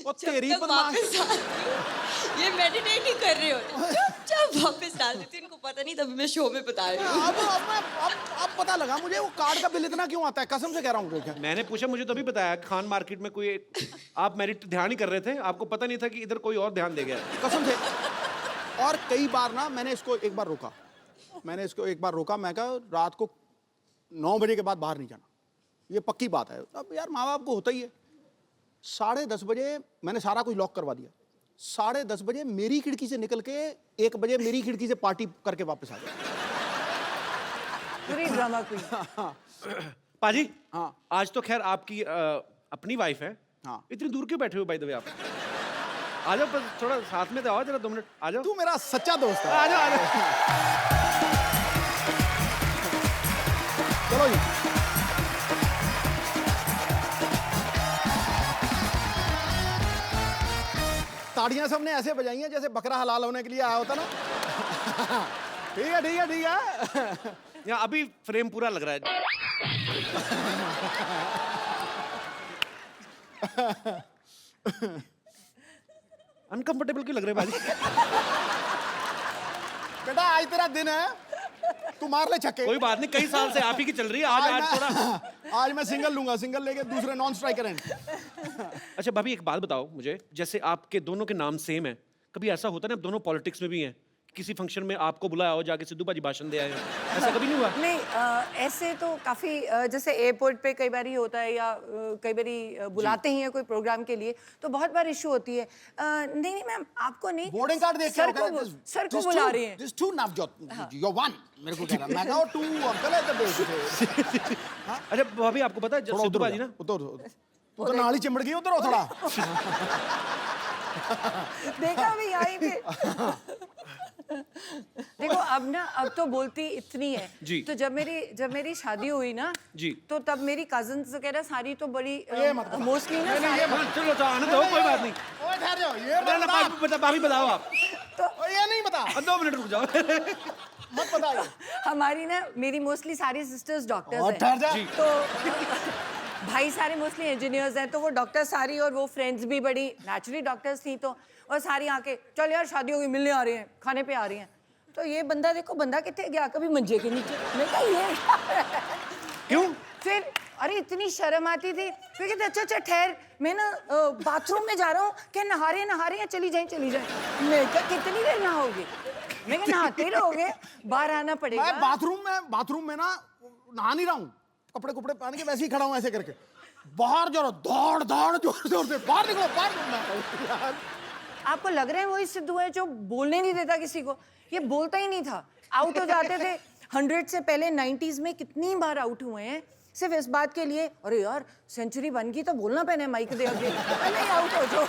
और जब तेरी तक बदमाश। वापस आती हूँ, ये मेडिटेट ही कर रहे होते, चुपचाप वापस डाल देती हूँ। इनको पता नहीं, तभी मैं शो में बता रही हूँ। अब पता लगा मुझे वो कार्ड का बिल इतना क्यों आता है, कसम से कह रहा हूँ। मैंने पूछा, मुझे तभी बताया खान मार्केट में कोई आप मेरिट ध्यान ही कर रहे थे, आपको पता नहीं था कि इधर कोई और ध्यान दे गया। कसम से। और कई बार ना मैंने इसको एक बार रोका, मैं कहा रात को 9 बजे के बाद बाहर नहीं जाना, ये पक्की बात है। अब यार माँ बाप को होता ही है। 10:30 बजे मैंने सारा कुछ लॉक करवा दिया। 10:30 बजे मेरी खिड़की से निकल के 1 बजे मेरी खिड़की से पार्टी करके वापस आ गया। पूरी ड्रामा क्वीन। पाजी, हाँ। आज तो खैर आपकी अपनी वाइफ है। हाँ। इतनी दूर क्यों बैठे हो बाय द वे आप? आ जाओ, बस थोड़ा साथ में तो आओ जरा, 2 मिनट आ जाओ। तू मेरा सच्चा दोस्त है। आ जाओ आ जाओ। चलो जी। ताड़ियां सबने ऐसे बजाई हैं जैसे बकरा हलाल होने के लिए आया होता ना। ठीक है ठीक है ठीक है। यहाँ अभी फ्रेम पूरा लग रहा है। अनकंफर्टेबल क्यों लग रहे हैं भाजी? बेटा आज तेरा दिन है, तू मार ले छक्के। कोई बात नहीं, कई साल से आप ही की चल रही है। आज थोड़ा आज मैं सिंगल लूंगा, सिंगल लेके दूसरे नॉन स्ट्राइकर एंड। अच्छा भाभी, एक बात बताओ मुझे, जैसे आपके दोनों के नाम सेम है, कभी ऐसा होता है ना, आप दोनों पॉलिटिक्स में भी हैं, किसी फंक्शन में आपको बुलाया हो, जाके सिद्धू पाजी भाषण दे आए हो? ऐसा कभी नहीं हुआ? नहीं ऐसे तो काफ़ी जैसे एयरपोर्ट पे कई बार ही होता है या कई बार बुलाते ही हैं कोई प्रोग्राम के लिए तो बहुत बार इशू होती है। नहीं नहीं मैम आपको नहीं, बोर्डिंग कार्ड देख सर को बुला रही हैं। This to Navjot you one मेरे को कह रहा मैं कहा टू अंकल है तो अच्छा भाभी आपको पता है जब सिद्धू पाजी ना उधर तू तो नाली चिमड़ गई उधर हो थोड़ा। देखा भी यहीं पे देखो अब तो बोलती इतनी है जी। तो जब मेरी शादी हुई ना जी। तो तब मेरी कजिन्स वगैरह सारी तो बड़ी मोस्टली ना चलो तो आने दो, कोई बात नहीं। ओए ठहर जाओ ये भाभी बताओ आप। ये नहीं बता 2 मिनट रुक जाओ। मत बताइए। हमारी ना मेरी मोस्टली सारी सिस्टर्स डॉक्टर्स और ठहर जा। हैं तो भाई सारे मोस्टली इंजीनियर्स हैं तो वो डॉक्टर सारी और वो फ्रेंड्स भी बड़ी नेचुरली डॉक्टर्स थी तो और सारी आके चल यार शादी होगी मिलने आ रही हैं खाने पे आ रही हैं तो ये बंदा देखो बंदा कितने गया कभी मंजे के नीचे मैं कहा ये क्यों? फिर अरे इतनी शर्म आती थी फिर कहते अच्छा ठहर मैं ना बाथरूम में जा रहा हूँ क्या नहा रहे हैं चली जाए मैं क्या कितनी देर नहाओगे मैं क्या नहाते ही रहोगे बाहर आना पड़ेगा। मैं बाथरूम में ना नहा नहीं रहा हूँ कपड़े पहन के वैसे ही खड़ा हूँ ऐसे करके बाहर जो दौड़ जोर से बाहर निकलो यार। आपको लग रहा है वही सिद्धू है जो बोलने नहीं देता किसी को ये बोलता ही नहीं था आउट हो जाते थे 100 से पहले 90s में कितनी बार आउट हुए हैं सिर्फ इस बात के लिए अरे यार सेंचुरी बन गई तो बोलना पहने माइक दे आगे नहीं आउट हो जो।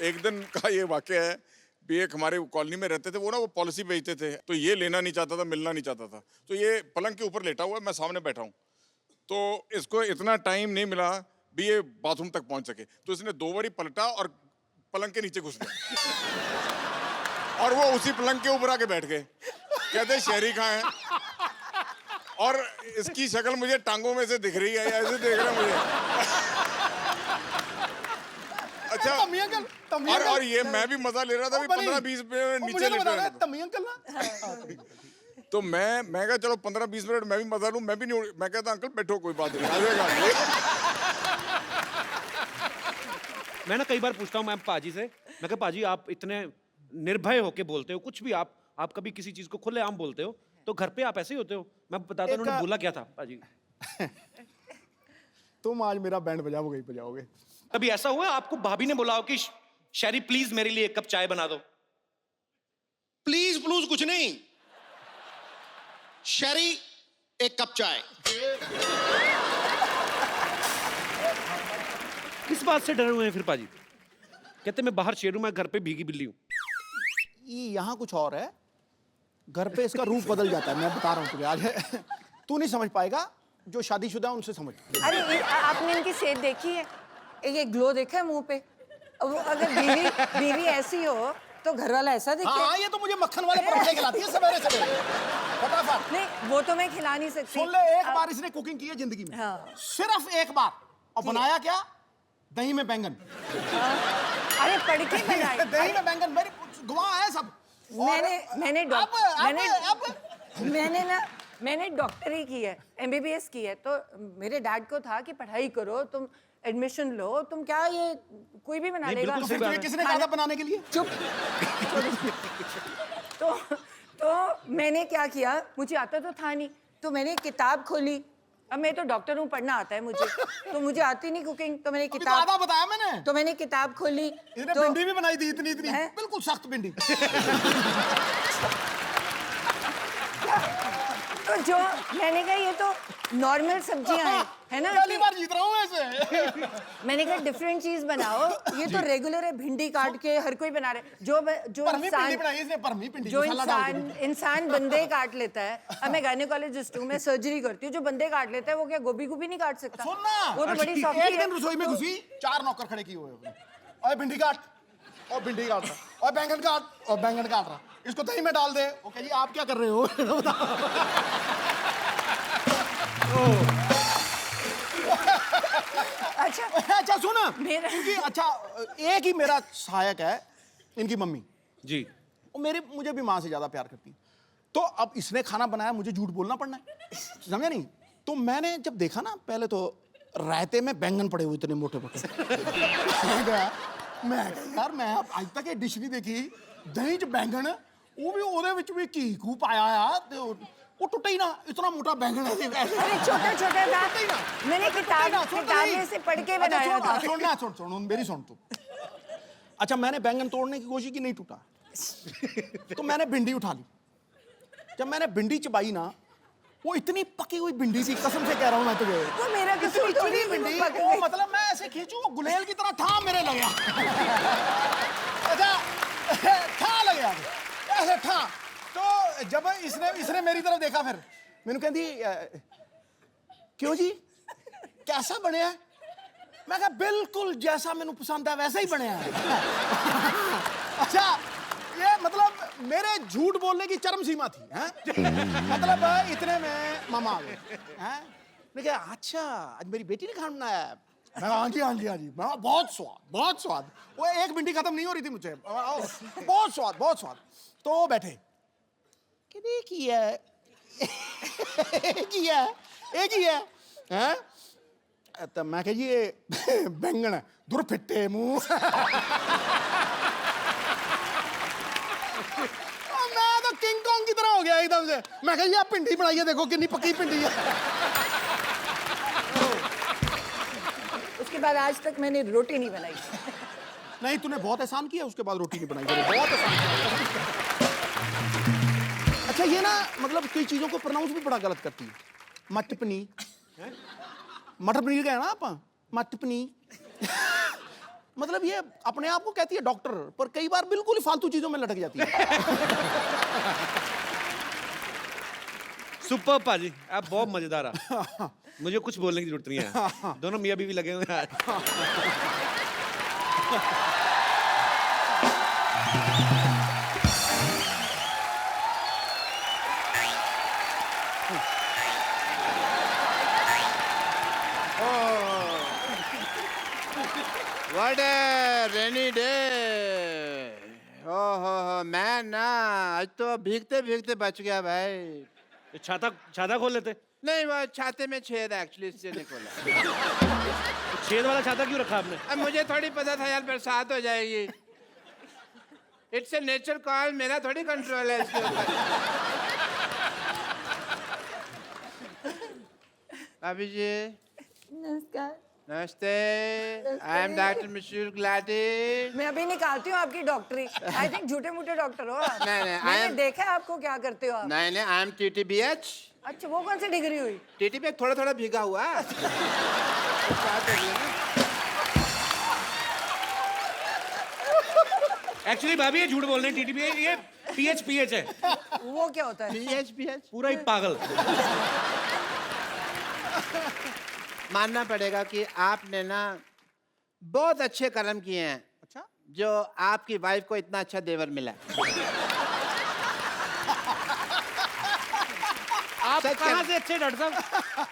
एक दिन का ये वाकया है भी एक हमारे कॉलोनी में रहते थे वो ना वो पॉलिसी बेचते थे तो ये लेना नहीं चाहता था मिलना नहीं चाहता था तो ये पलंग के ऊपर लेटा हुआ है मैं सामने बैठा हूँ तो इसको इतना टाइम नहीं मिला भी ये बाथरूम तक पहुंच सके तो इसने 2 बारी पलटा और पलंग के नीचे घुस गया और वो उसी पलंग के ऊपर आके बैठ गए कहते शहरी कहाँ है और इसकी शक्ल मुझे टांगों में से दिख रही है ऐसे देख रहा है मुझे। अच्छा और ये मैं भी मजा ले रहा था भी 15-20 मिनट नीचे लेटा रहा था तो मैं कहा चलो 15-20 मिनट मैं भी मजा लूं मैं भी नहीं मैं कहता अंकल बैठो कोई बात नहीं। मैं ना कई बार पूछता हूँ मैं पाजी से मैं कहा पाजी आप इतने निर्भय होके बोलते हो कुछ भी आप कभी किसी चीज को खुलेआम बोलते हो तो घर पे आप ऐसे ही होते हो मैं बताता हूँ उन्होंने बोला क्या था पाजी। तुम आज मेरा बैंड बजाओगे कभी ऐसा हुआ आपको भाभी ने बोला हो कि शैरी प्लीज मेरे लिए 1 कप चाय बना दो? प्लीज कुछ नहीं शरी 1 कप चाय। किस बात से डरे हुए हैं फिर पाजी? कहते मैं बाहर शेर हूं मैं घर पे भीगी बिल्ली हूं। यहाँ कुछ और है घर पे इसका रूप बदल जाता है मैं बता रहा हूँ तुझे आज तू नहीं समझ पाएगा जो शादीशुदा है उनसे समझ। अरे आपने इनकी सेहत देखी है ये ग्लो देखा है मुंह पे वो अगर बीवी ऐसी हो तो घर वाला ऐसा दिखे। हाँ ये तो मुझे मक्खन वाले पराठे खिलाती है सवेरे फटाफट। नहीं वो तो मैं खिला नहीं सकती। सुन ले एक बार इसने कुकिंग की है जिंदगी में हाँ। सिर्फ एक बार और बनाया क्या दही में बैंगन। अरे पढ़ के बनाए दही में बैंगन मेरी गवाह है सब। मैंने डॉक्टरी की है MBBS की है तो मेरे डैड को था कि पढ़ाई करो तुम एडमिशन लो तुम क्या ये कोई भी बना लेगा। तो फिर किसने कहा था बनाने के लिए? चुप। तो मैंने क्या किया मुझे आता तो था नहीं तो मैंने किताब खोली अब मैं तो डॉक्टर हूँ पढ़ना आता है मुझे तो मुझे आती नहीं कुकिंग तो मैंने किताब आधा बताया मैंने तो मैंने किताब खोली इसने भिंडी भी बनाई थी इतनी बिल्कुल सख्त भिंडी। तो जो मैंने कहा ये तो नॉर्मल सब्जियां हैं है ना पहली बार जीत रहा हूँ ऐसे। मैंने कहा डिफरेंट चीज बनाओ ये तो रेगुलर है भिंडी काट के हर कोई बना रहा है जो इंसान बंदे काट लेता है। अब मैं गायनेकोलॉजिस्ट हूँ मैं सर्जरी करती हूँ जो बंदे काट लेता है वो क्या गोभी नहीं काट सकता? वो तो बड़ी सॉफ्ट एक दिन रसोई में घुसी 4 नौकर खड़े किए हुए और भिंडी काट रहा और बैंगन काट रहा इसको दही में डाल दे। ओके जी आप क्या कर रहे हो? अच्छा सुन इनकी अच्छा एक ही मेरा सहायक है इनकी मम्मी जी मुझे भी माँ से ज्यादा प्यार करती है तो अब इसने खाना बनाया मुझे झूठ बोलना पड़ना है समझा नहीं। तो मैंने जब देखा ना पहले तो रायते में बैंगन पड़े हुए इतने मोटे ਮੈਂ ਕਿਹਾ ਯਾਰ ਮੈਂ ਅੱਜ ਤੱਕ ਇਹ ਡਿਸ਼ ਨਹੀਂ ਦੇਖੀ ਦਹੀਂ ਚ ਬੈਂਗਣ ਉਹ ਵੀ ਉਹਦੇ ਵਿੱਚ ਵੀ ਘੀ ਘੂ ਪਾਇਆ ਆ ਤੇ ਉਹ ਟੁੱਟਾ ही ना इतना मोटा बैंगन है अरे छोटा छोटा था मैंने किताब में से पढ़ के बनाया था सुनना सुन मेरी सुन तू अच्छा मैंने बैंगन तोड़ने की कोशिश की नहीं टूटा तो मैंने भिंडी उठा ली जब मैंने भिंडी चबाई ना वो इतनी पकी हुई भिंडी थी कसम से कह रहा हूँ मैं तुझे वो मेरा कसूर इतनी थोड़ी भिंडी वो पक वो गई। मतलब मैं ऐसे खींचू वो गुलेल की तरह ठा मेरे लगे अच्छा ठा लगे ऐसे ठा तो जब इसने मेरी तरफ देखा फिर मैंने कहती क्यों जी कैसा बने मैं कहा बिल्कुल जैसा मैंने पसंद है वैसा ही बने अच्छा ये मतलब मेरे झूठ बोलने की चरम सीमा थी हैं मतलब इतने में मामा आ गए हैं मैंने कहा अच्छा आज मेरी बेटी ने खाना बनाया है मैं कहा, हाँ जी हाँ जी हाँ जी मैं कहा, बहुत स्वाद वो एक भिंडी खत्म नहीं हो रही थी मुझे बहुत स्वाद तो वो बैठे कि एक ही है एक ही है हैं तो मैं कह जी ये बैंगन है दूर फिट्टे मुंह मैं तो किंग कॉन्ग की तरह हो गया एकदम से मैं कह जी आप भिंडी बनाई है देखो कितनी पक्की भिंडी है उसके बाद आज तक मैंने रोटी नहीं बनाई नहीं तूने बहुत एहसान किया उसके बाद रोटी नहीं बनाई तूने बहुत एहसान किया अच्छा ये ना मतलब कई चीजों को प्रोनाउंस भी बड़ा गलत करती है मटर पनीर मटर पनीर का है ना आप मटर पनीर मतलब ये अपने आप को कहती है डॉक्टर पर कई बार बिल्कुल ही फालतू चीजों में लटक जाती है सुपर पाजी आप बहुत मजेदार आप मुझे कुछ बोलने की जरूरत नहीं है दोनों मियाँ बीवी लगे हुए हैं What a rainy day. हो मैं ना आज तो भीगते भीगते बच गया भाई। ये छाता खोल लेते नहीं वो छाते में छेद है एक्चुअली इसलिए नहीं खोला। छेद वाला छाता क्यों रखा आपने अब मुझे थोड़ी पता था यार बरसात हो जाएगी। इट्स ए नेचर कॉल मेरा थोड़ी कंट्रोल है इसके ऊपर। भाभी जी नमस्कार नमस्ते आई एम डॉक्टर मिश्र गुलाटी। मैं अभी निकालती हूँ आपकी डॉक्टरी आई थिंक झूठे मूठे डॉक्टर हो आप नहीं, मैंने देखा है आपको क्या करते हो आप नहीं नहीं आई एम TTBH। अच्छा वो कौन सी डिग्री हुई TTBH थोड़ा थोड़ा भीगा हुआ है। एक्चुअली भाभी ये झूठ बोल रहे हैं टीटीपी ये PH है वो क्या होता है PH पूरा ही पागल मानना पड़ेगा कि आपने ना बहुत अच्छे कर्म किए हैं। अच्छा जो आपकी वाइफ को इतना अच्छा देवर मिला। आप कहाँ से अच्छे डॉक्टर साहब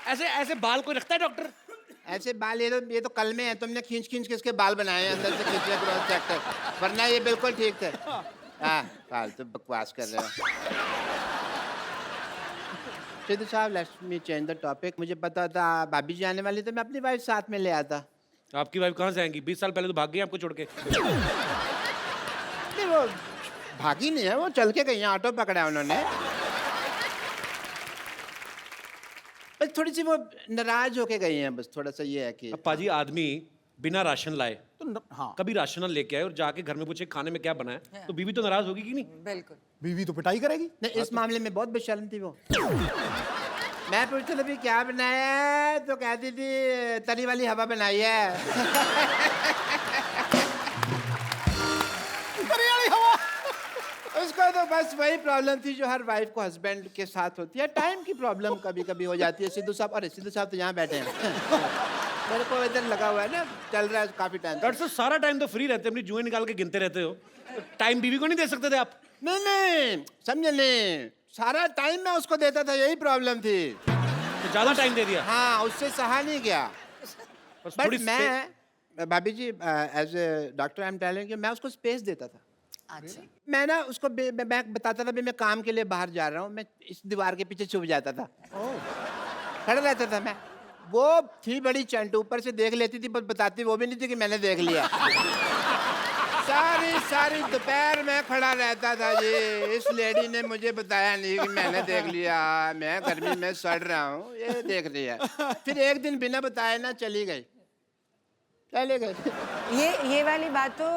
ऐसे ऐसे बाल कोई रखता है डॉक्टर ऐसे बाल ये तो कल में है तुमने खींच खींच के इसके बाल बनाए हैं अंदर से खींचे क्रॉस सेक्टर वरना ये बिल्कुल ठीक थे। हाँ फालतू बकवास कर रहे हो। सिद्धू साहब let's me change the topic. मुझे पता था भाभी जी आने वाली तो मैं अपनी वाइफ साथ में ले आता। आपकी वाइफ कहाँ से आएंगी 20 साल पहले तो भाग गई आपको छोड़ के नहीं वो भागी नहीं है वो चल के गई है ऑटो पकड़ा उन्होंने। बस थोड़ी सी वो नाराज होके गई हैं बस थोड़ा सा ये है कि अब पाजी आदमी बिना राशन लाए तो हाँ कभी राशन लेके आए और जाके घर में पूछे खाने में क्या बना है तो बीवी तो नाराज होगी कि नहीं बिल्कुल बीवी तो पिटाई करेगी नहीं इस मामले में बहुत बेशर्म थी वो। मैं पूछता था भी क्या बनाया है तो कहती थी तरी वाली हवा बनाई है। तरी वाली हवा उसको तो बस वही प्रॉब्लम थी जो हर वाइफ को हस्बैंड के साथ होती है टाइम की प्रॉब्लम कभी कभी हो जाती है। सिद्धू साहब अरे सिद्धू साहब तो यहाँ बैठे हैं मेरे को इधर लगा हुआ है ना चल रहा है काफी टाइम। डॉक्टर साहब सारा टाइम तो फ्री रहते अपनी जुएं निकाल के गिनते रहते हो टाइम बीवी को नहीं दे सकते थे आप नहीं नहीं समझे नहीं सारा टाइम मैं उसको देता था यही प्रॉब्लम थी तो ज्यादा टाइम दे दिया हाँ उससे सहा नहीं गया। बस बट थोड़ी मैं भाभी जी as a doctor I am telling you मैं उसको स्पेस देता था। अच्छा मैं ना उसको मैं बताता था भी मैं काम के लिए बाहर जा रहा हूँ मैं इस दीवार के पीछे छुप जाता था खड़ा रहता था मैं। वो थी बड़ी चंट ऊपर से देख लेती थी पर बताती वो भी नहीं थी कि मैंने देख लिया। सारी दोपहर में खड़ा रहता था जी। इस लेडी ने मुझे बताया नहीं कि मैंने देख लिया, मैं गर्मी में सड़ रहा हूँ, ये देख लिया। फिर एक दिन बिना बताए ना चली गई, चले गए। ये वाली बात तो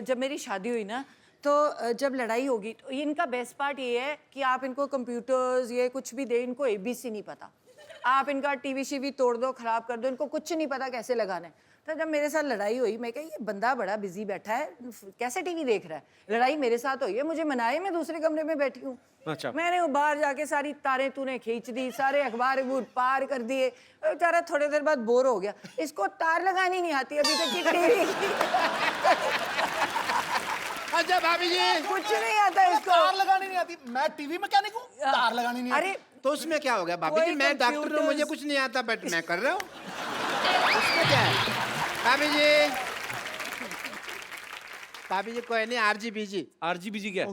जब मेरी शादी हुई ना, तो जब लड़ाई होगी तो इनका बेस्ट पार्ट ये है कि आप इनको कंप्यूटर्स ये कुछ भी दे, इनको एबीसी नहीं पता। आप इनका टीवी शीवी तोड़ दो, खराब कर दो, इनको कुछ नहीं पता कैसे लगाना है। तो जब मेरे साथ लड़ाई हुई, मैं कहा ये बंदा बड़ा बिजी बैठा है, कैसे टीवी देख रहा है। लड़ाई मेरे साथ हुई है, मुझे मनाए, मैं दूसरे कमरे में बैठी हूँ। अच्छा। मैंने वो बाहर जाके सारी तारें तूने खींच दी, सारे अखबार पार कर दिए। बेचारा थोड़ी देर बाद बोर हो गया, इसको तार लगानी नहीं आती अभी तक की टीवी। अच्छा भाभी जी, कुछ नहीं आता इसको। तार लगानी नहीं आती, मैं टीवी मैकेनिक हूँ, तार लगानी नहीं आती। अरे तो उसमें क्या हो गया भाभी जी? मैं डॉक्टर हूँ, मुझे कुछ नहीं आता, बट मैं कर रहा हूँ। उसमें क्या है भाभी जी? भाभी जी कोई नहीं, आरजीबीजी। आरजीबीजी क्या है?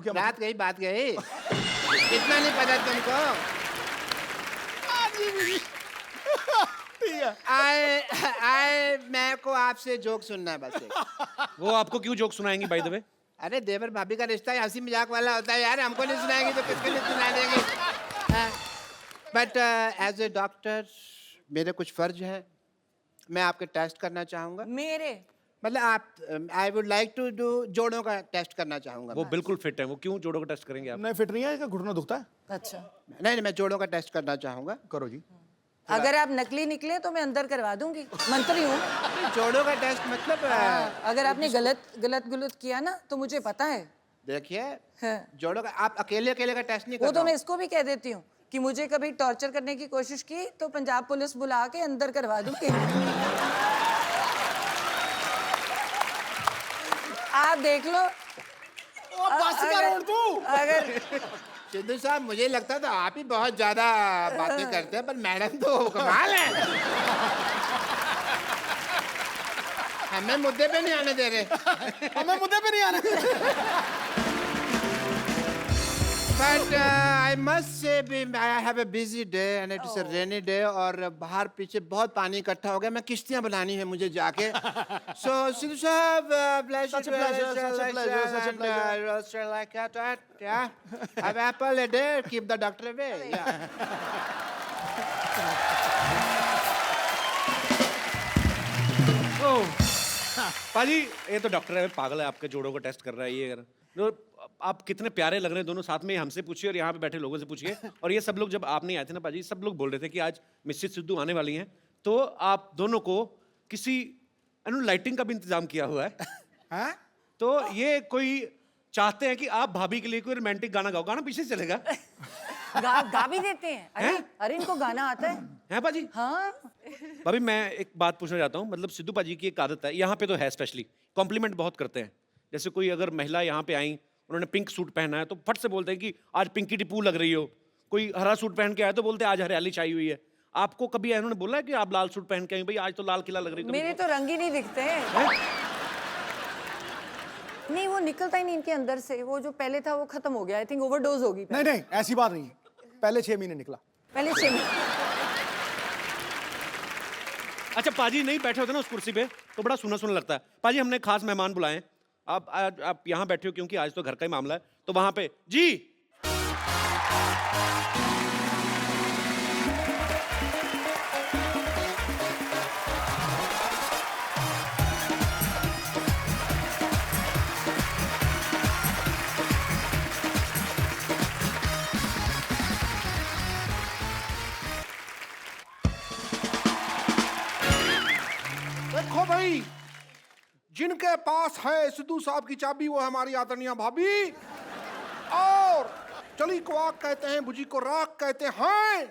बात गई इतना नहीं पता तुमको? ठीक है। आए मैं को आपसे जोक सुनना है बस एक। वो आपको क्यों जोक सुनाएंगी बाय द वे? अरे देवर भाभी का रिश्ता हंसी मजाक वाला होता है यार, हमको नहीं सुनाएंगे तो किसको नहीं सुना देंगे। बट एज ए डॉक्टर मेरे कुछ फर्ज है, मैं आपके टेस्ट करना चाहूँगा। मेरे मतलब आप I would like to do जोड़ों का टेस्ट करना चाहूँगा। वो बिल्कुल फिट है, वो क्यों जोड़ों का टेस्ट करेंगे आप? नहीं फिट नहीं है, इसका घुटना दुखता है। अच्छा, नहीं मैं जोड़ों का टेस्ट करना चाहूँगा। करो जी। अगर आप नकली निकले तो मैं अंदर करवा दूंगी, मंत्री हूँ। जोड़ों का टेस्ट मतलब अगर आपने गलत किया ना तो मुझे पता है। देखिए हाँ। जोड़ों का आप अकेले का टेस्ट नहीं वो कर तो मैं इसको भी कह देती हूँ कि मुझे कभी टॉर्चर करने की कोशिश की तो पंजाब पुलिस बुला के अंदर करवा दूंगी। आप देख लो। अगर सिद्धू साहब मुझे लगता था आप ही बहुत ज्यादा बातें करते हैं, पर मैडम तो कमाल है। हमें मुद्दे पे नहीं आने दे रहे। हमें मुद्दे पे नहीं आने। But I must say I have a busy day and it is a rainy day और बाहर पीछे बहुत पानी इकट्ठा हो गया, मैं किश्तियाँ बनानी है मुझे जाके। So सिद्धू साहब Such a pleasure, such a pleasure, such a pleasure. roaster like that, yeah. Have apple a day, keep the doctor away. Yeah. पाजी ये तो डॉक्टर है, पागल है, आपके जोड़ों को टेस्ट कर रहा है ये। अगर आप कितने प्यारे लग रहे हैं दोनों साथ में, हमसे पूछिए और यहाँ पे बैठे लोगों से पूछिए। और ये सब लोग जब आप नहीं आए थे ना पाजी, सब लोग बोल रहे थे कि आज मिसेस सिद्धू आने वाली हैं, तो आप दोनों को किसी लाइटिंग का भी इंतजाम किया हुआ है। हाँ? तो ये कोई चाहते हैं कि आप भाभी के लिए कोई रोमांटिक गाना गाओ, गाना पीछे चलेगा। गा भी देते हैं। अरे इनको गाना आता है पाजी? हाँ। भाभी मैं एक बात पूछना चाहता हूँ, मतलब सिद्धू पाजी की एक आदत है, यहाँ पे तो है स्पेशली, कॉम्प्लीमेंट बहुत करते हैं। जैसे कोई अगर महिला यहाँ पे आई, उन्होंने पिंक सूट पहना है तो फट से बोलते हैं कि आज पिंकी टिप्पू लग रही हो। कोई हरा सूट पहन के आया तो बोलते हैं आज हरियाली छाई हुई है। आपको कभी इन्होंने बोला है कि आप लाल सूट पहन के आई, भाई आज तो लाल किला लग रही है? मेरे तो रंग ही नहीं दिखते हैं। नहीं वो निकलता ही नहीं इनके अंदर से, वो जो पहले था वो खत्म हो गया। आई थिंक ओवरडोज होगी। नहीं ऐसी बात नहीं है, पहले 6 महीने निकला। पहले 6 महीने। अच्छा पाजी नहीं बैठे होते ना उस कुर्सी पे तो बड़ा सुना सुना लगता है। पाजी हमने खास मेहमान बुलाए हैं, आप यहाँ बैठे हो क्योंकि आज तो घर का ही मामला है, तो वहां पे जी देखो भाई, जिनके पास है सिद्धू साहब की चाबी वो है हमारी आदरणीय भाभी। और चली को आग कहते हैं, बुझी को राख कहते हैं।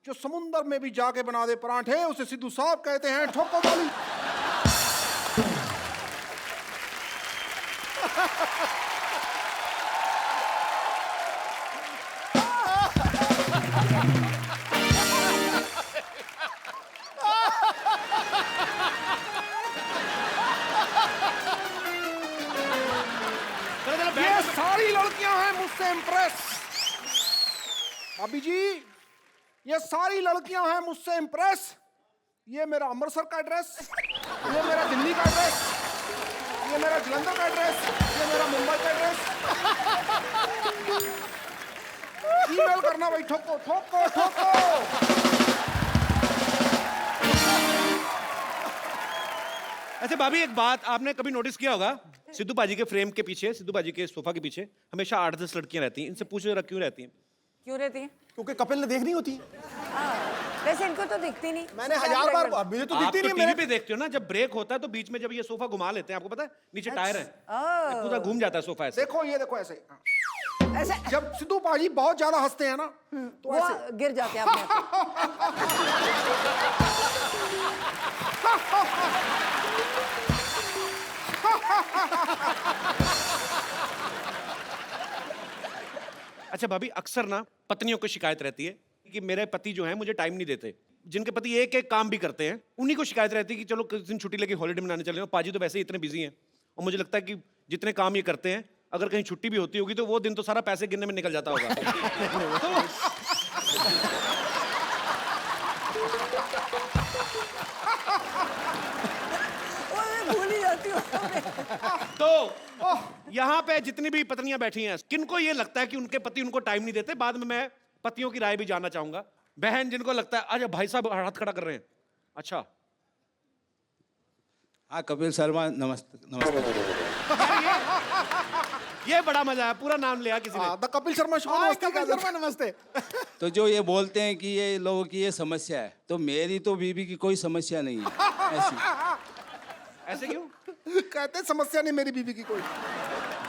जो समुंदर में भी जाके बना दे परांठे उसे सिद्धू साहब कहते हैं। ठोको ताली। ये सारी लड़कियां हैं मुझसे इम्प्रेस। भाभी जी ये सारी लड़कियां हैं मुझसे इम्प्रेस। ये मेरा अमृतसर का एड्रेस, ये मेरा दिल्ली का एड्रेस, ये मेरा जलंधर का एड्रेस, ये मेरा मुंबई का एड्रेस। ईमेल करना भाई, ठोको ठोको ठोको। अच्छा भाभी, एक बात आपने कभी नोटिस किया होगा, सिद्धू पाजी के फ्रेम के पीछे, सिद्धू पाजी के सोफा के पीछे हमेशा 8-10 लड़कियां रहती हैं। इनसे पूछो जरा क्यों रहती हैं? क्यों रहती है? क्योंकि कपिल ने देखनी होती है। वैसे इनको तो दिखती नहीं। मैंने 1000 बार, मुझे तो आप दिखती तो नहीं। टीवी मेरे पे देखते हो ना, जब ब्रेक होता है तो बीच में जब ये सोफा घुमा लेते हैं, आपको पता है नीचे टायर है, पूरा घूम जाता है सोफा ऐसे। देखो ये देखो ऐसे, ऐसे जब सिद्धू पाजी बहुत ज्यादा हंसते हैं ना तो वो ऐसे गिर जाते हैं अपने आप। अच्छा भाभी, अक्सर ना पत्नियों को शिकायत रहती है कि मेरे पति जो हैं मुझे टाइम नहीं देते। जिनके पति एक एक काम भी करते हैं उन्हीं को शिकायत रहती है कि चलो किस दिन छुट्टी लेके हॉलीडे मनाने चले, पाजी तो वैसे ही इतने बिजी हैं। और मुझे लगता है कि जितने काम ये करते हैं, अगर कहीं छुट्टी भी होती होगी तो वो दिन तो सारा पैसे गिनने में निकल जाता होगा। मैं भूल ही जाती हूँ। तो यहाँ पे जितनी भी पत्नियां बैठी हैं, किनको ये लगता है कि उनके पति उनको टाइम नहीं देते? बाद में मैं पतियों की राय भी जानना चाहूंगा। बहन जिनको लगता है, अच्छा भाई साहब हाथ खड़ा कर रहे हैं, अच्छा हाँ कपिल शर्मा, नमस्ते नमस्ते। ये बड़ा मजा है, पूरा नाम लिया किसी ने। The Kapil Sharma show. नमस्ते कपिल शर्मा नमस्ते। तो जो ये बोलते हैं कि ये लोगों की ये समस्या है, तो मेरी तो बीवी की कोई समस्या नहीं है ऐसी। ऐसे क्यों? कहते समस्या नहीं मेरी बीवी की कोई।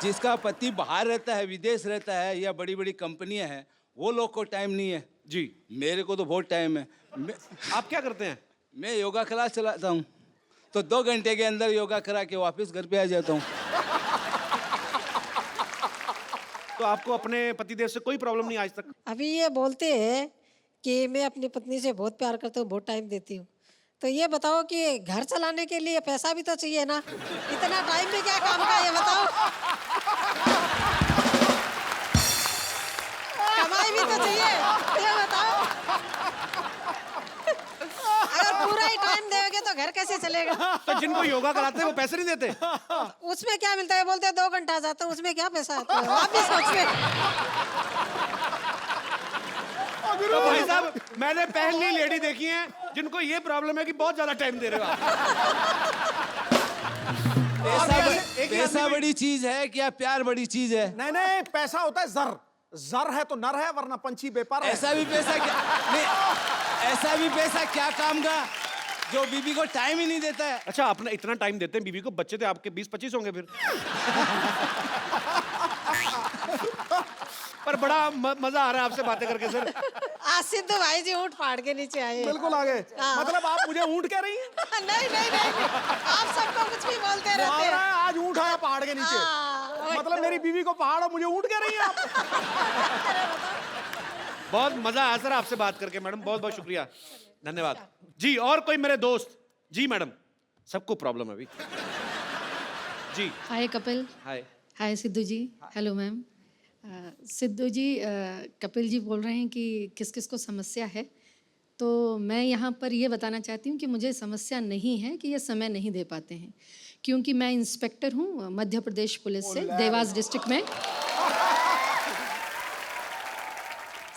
जिसका पति बाहर रहता है, विदेश रहता है, या बड़ी बड़ी कंपनियां हैं, वो लोग को टाइम नहीं है जी। मेरे को तो बहुत टाइम है। आप क्या करते हैं? मैं योगा क्लास चलाता हूँ, तो 2 घंटे के अंदर योगा करा के वापस घर पे आ जाता हूँ। तो आपको अपने पतिदेव से कोई प्रॉब्लम नहीं आज तक? अभी ये बोलते हैं कि मैं अपनी पत्नी से बहुत प्यार करता हूँ, बहुत टाइम देती हूँ। तो ये बताओ कि घर चलाने के लिए पैसा भी तो चाहिए ना, इतना टाइम भी क्या काम का, ये बताओ। कमाई भी तो चाहिए, ये बताओ। अगर पूरा ही टाइम देंगे तो घर कैसे चलेगा? तो जिनको योगा कराते हैं वो पैसे नहीं देते? उसमें क्या मिलता है? बोलते हैं 2 घंटा जाता हूँ, उसमें क्या पैसा आता है? आप भी सोचिए। तो भाई साहब, मैंने पहली लेडी देखी है जिनको ये प्रॉब्लम है कि बहुत ज्यादा टाइम दे रहे हो आप। पैसा बड़ी चीज है क्या प्यार बड़ी चीज है? नहीं नहीं, पैसा होता है जर। जर है तो नर है, वरना पंछी बेपार है। ऐसा भी पैसा क्या नहीं, ऐसा भी पैसा क्या काम का जो बीबी को टाइम ही नहीं देता है? अच्छा, अपना इतना टाइम देते हैं बीवी को, बच्चे तो आपके 20-25 होंगे फिर। पर बड़ा मजा आ रहा है आपसे बातें करके सर। आज सिद्धू भाई जी ऊँट फाड़ के नीचे आए। बिल्कुल आगे। हाँ। मतलब आप मुझे ऊंट कह रही हैं? नहीं नहीं नहीं, आप सबको कुछ भी बोलते रहते हैं। आज ऊंट आया पहाड़ के नीचे। हाँ, मतलब मेरी बीवी को पहाड़ और मुझे ऊंट कह रही हैं आप? बहुत मजा आया सर आपसे बात करके मैडम, बहुत बहुत शुक्रिया, धन्यवाद जी। और कोई मेरे दोस्त? जी मैडम, सबको प्रॉब्लम है अभी जी। Hi Kapil. Hi. Hi Sidhu ji. Hello ma'am. Sidhu ji, Kapil ji बोल रहे हैं कि किस किस को समस्या है, तो मैं यहाँ पर ये बताना चाहती हूँ कि मुझे समस्या नहीं है कि ये समय नहीं दे पाते हैं, क्योंकि मैं इंस्पेक्टर हूँ मध्य प्रदेश पुलिस से, देवास डिस्ट्रिक्ट में।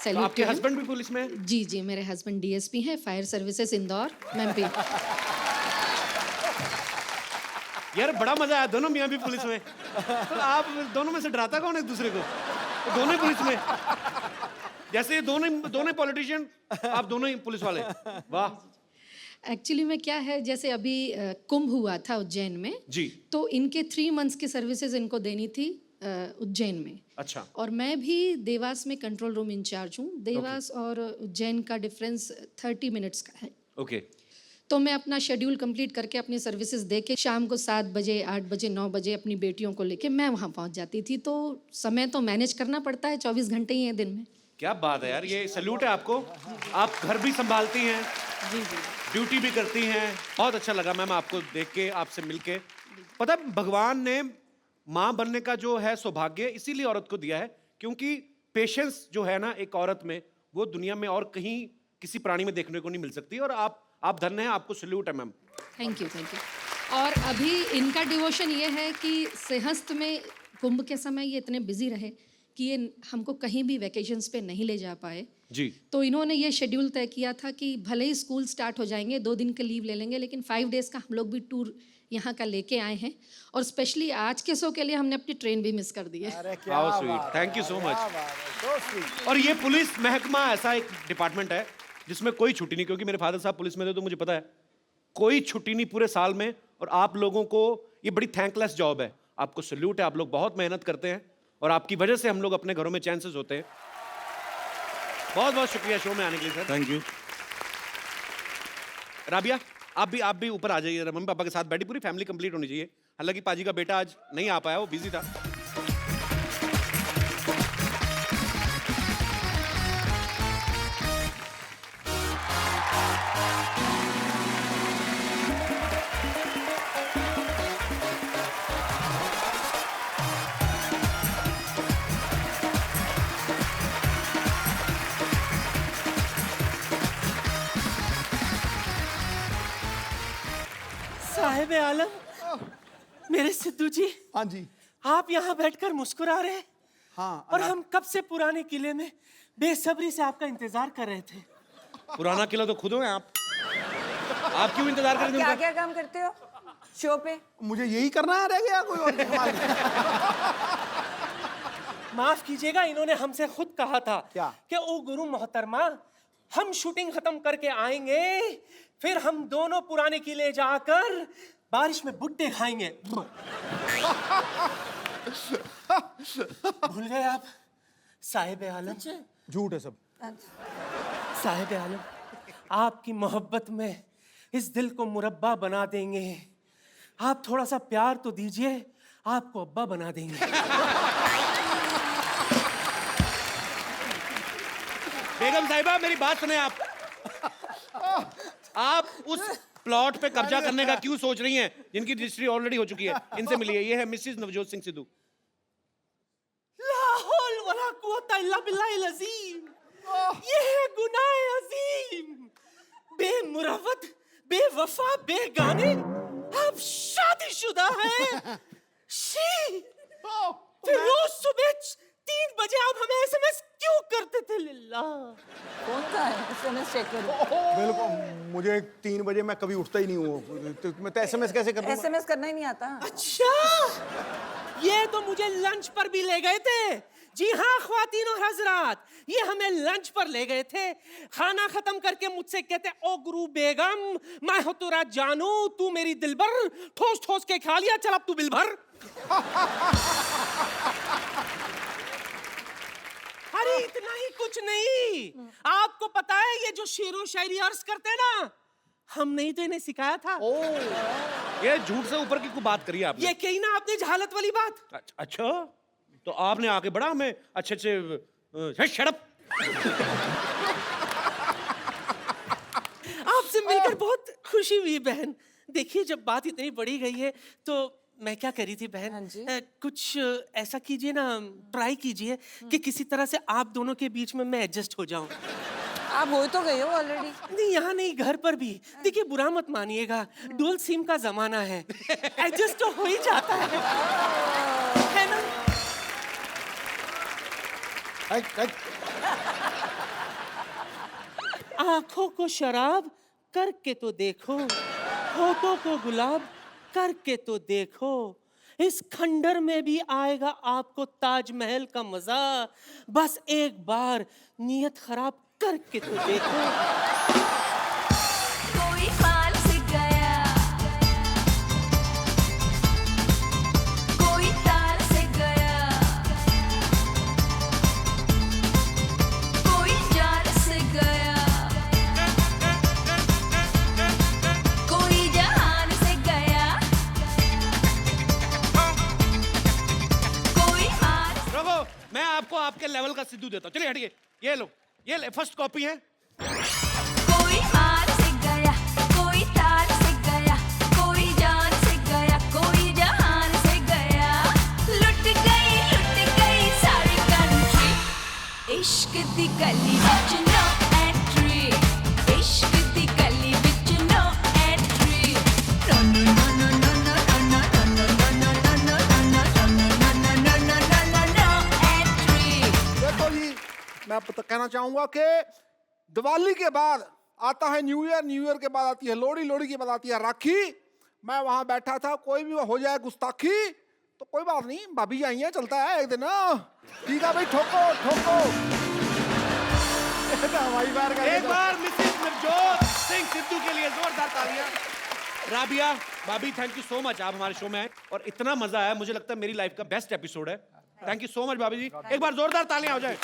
तो आपके हस्बैंड भी पुलिस में हैं? जी जी, मेरे हस्बैंड डीएसपी हैं, फायर सर्विसेज इंदौर एमपी। यार बड़ा मजा आया, दोनों मियाँ भी पुलिस में। तो आप दोनों में से डराता कौन है एक दूसरे को? तो दोनों ही पुलिस में, जैसे ये दोनों पॉलिटिशियन, आप दोनों ही पुलिस वाले, वाह। एक्चुअली में क्या है, जैसे अभी कुंभ हुआ था उज्जैन में जी, तो इनके 3 मंथ्स की सर्विसेज इनको देनी थी उज्जैन में। अच्छा। और मैं भी देवास में कंट्रोल रूम इंचार्ज हूँ। देवास और उज्जैन का डिफरेंस 30 मिनट्स का है। ओके। तो मैं अपना शेड्यूल कंप्लीट करके अपनी सर्विसेज दे के शाम को 7 बजे 8 बजे 9 बजे अपनी बेटियों को लेके मैं वहाँ पहुँच जाती थी। तो समय तो मैनेज करना पड़ता है, 24 घंटे ही है दिन में। क्या बात है यार, ये सैल्यूट है आपको। आप घर भी संभालती हैं, जी जी, ड्यूटी भी करती हैं। बहुत अच्छा लगा मैम आपको देख के, आपसे मिलके। पता है, भगवान ने माँ बनने का जो है सौभाग्य इसीलिए औरत को दिया है, क्योंकि पेशेंस जो है ना एक औरत में, वो दुनिया में और कहीं किसी प्राणी में देखने को नहीं मिल सकती। और आप धन्य हैं, आपको सैल्यूट है ma'am. Thank you thank you. और अभी इनका डिवोशन ये है कि सिंहस्थ में कुंभ के समय ये इतने बिजी रहे कि ये हमको कहीं भी वैकेशंस पे नहीं ले जा पाए जी। तो इन्होंने ये शेड्यूल तय किया था कि भले ही स्कूल स्टार्ट हो जाएंगे 2 दिन का लीव ले लेंगे, लेकिन 5 डेज़ का हम लोग भी टूर यहाँ का लेके आए हैं। और स्पेशली आज के शो के लिए हमने अपनी ट्रेन भी मिस कर दी है। How sweet, thank you so much. और ये पुलिस महकमा ऐसा एक डिपार्टमेंट है जिसमें कोई छुट्टी नहीं, क्योंकि मेरे फादर साहब पुलिस में थे तो मुझे पता है कोई छुट्टी नहीं पूरे साल में। और आप लोगों को ये बड़ी थैंकलेस जॉब है, आपको सल्यूट है, आप लोग बहुत मेहनत करते हैं और आपकी वजह से हम लोग अपने घरों में चैन से सोते हैं। बहुत बहुत शुक्रिया शो में आने के लिए सर। Thank you. राबिया आप भी ऊपर आ जाइए, मम्मी पापा के साथ बैठी, पूरी फैमिली कंप्लीट होनी चाहिए। हालांकि पाजी का बेटा आज नहीं आ पाया, वो बिजी था। साहिब आलम, मेरे सिद्धू जी। हाँ जी। आप यहाँ बैठकर मुस्कुरा रहे हैं। हाँ। और हम कब से पुराने किले में बेसब्री से आपका इंतजार कर रहे थे। पुराना किला तो खुद हो आप क्यों इंतजार कर रहे क्या थे? क्या काम करते हो शो पे? मुझे यही करना है, रह गया कोई और कमाल नहीं। माफ कीजिएगा, इन्होंने हमसे खुद कहा था क्या? कि ओ गुरु मोहतरमा, हम शूटिंग खत्म करके आएंगे, फिर हम दोनों पुराने किले जाकर बारिश में भुट्टे खाएंगे। भूल गए आप साहिब आलम? झूठ है सब। साहिब आलम, आपकी मोहब्बत में इस दिल को मुरब्बा बना देंगे। आप थोड़ा सा प्यार तो दीजिए, आपको अब्बा बना देंगे। बेगम साहिबा मेरी बात सुने आप उस प्लॉट पे कब्जा करने का क्यों सोच रही हैं जिनकी रजिस्ट्री ऑलरेडी हो चुकी है? इनसे मिलिए, ये है मिसेस नवजोत सिंह सिद्धू। ला हौल वला कुव्वता इल्ला बिल्लाहिल अज़ीम। ये है गुनाह अज़ीम। बेमुरवत, बेवफा, बेगाने, आप शादीशुदा हैं। शी, फिर रोज सुबह 3 बजे आप हमें एसएमएस क्यों करते थे? लिल्ला कौन सा है एसएमएस चेक करो। बिल्कुल, मुझे 3 बजे मैं कभी उठता ही नहीं हूँ, तो मैं तो एसएमएस कैसे कर दूंगा? एसएमएस करना ही नहीं आता। अच्छा, ये तो मुझे लंच पर भी ले गए थे। जी हाँ ख्वातीन और हजरात, ये हमें लंच पर ले गए थे। खाना खत्म करके मुझसे कहते, ओ गुरु बेगम, मैं हो तेरा जानू, तू मेरी दिलबर, ठोस ठोस के खा लिया, चल अब तू बिल भर। अरे इतना ही कुछ नहीं, आपको पता है ये जो शेरो शायरी अर्ज करते हैं ना, हमने ही तो इन्हें सिखाया था। ये झूठ से ऊपर की कोई बात करी आपने? ये कही ना आपने जहालत वाली बात। अच्छा, तो आपने आके बड़ा हमें अच्छे शट अप। आपसे मिलकर बहुत खुशी हुई बहन। देखिए, जब बात इतनी बढ़ी गई है तो मैं क्या करी थी बहन, कुछ ऐसा कीजिए ना, ट्राई कीजिए कि किसी तरह से आप दोनों के बीच में मैं एडजस्ट हो जाऊं। आप हो तो गए हो ऑलरेडी। नहीं, यहाँ नहीं, घर पर भी। देखिए, बुरा मत मानिएगा, डुअल सिम का जमाना है, एडजस्ट तो हो ही जाता है ना? आंखों को शराब करके तो देखो, होठों को गुलाब करके तो देखो, इस खंडर में भी आएगा आपको ताजमहल का मजा। बस एक बार नीयत खराब करके तो देखो। कोई हाल से गया, कोई तार से गया, कोई जान से गया, कोई जहान से गया, कोई हाल। रुको, मैं आपको आपके लेवल का सिद्धू देता हूँ। चलिए हटिए, ये लो, ये फर्स्ट कॉपी है। कोई हार से गया, कोई तार से गया, कोई जान से गया, कोई जहान से गया, लुट गई सारी कंट्री। इश्क दी गली विच नो एंट्री, इश्क दी गली विच no entry. No no no no no चाहूंगा कि दिवाली के बाद आता है न्यू ईयर, न्यू ईयर के बाद आती है लोहड़ी, लोहड़ी के बाद आती है राखी। मैं वहां बैठा था, कोई भी हो जाए गुस्ताखी तो कोई बात नहीं, भाभी जी आई हैं, चलता है एक दिन। ठीक है भाई, ठोको ठोको। हवाई बार का एक बार मिसेस नवजोत सिंह सिद्धू के लिए जोरदार तालियां। राबिया भाभी, थैंक यू सो मच, आप हमारे शो में आए और इतना मजा आया, मुझे लगता है मेरी लाइफ का बेस्ट एपिसोड है। थैंक यू सो मच भाभी जी, एक बार जोरदार तालियां हो जाए।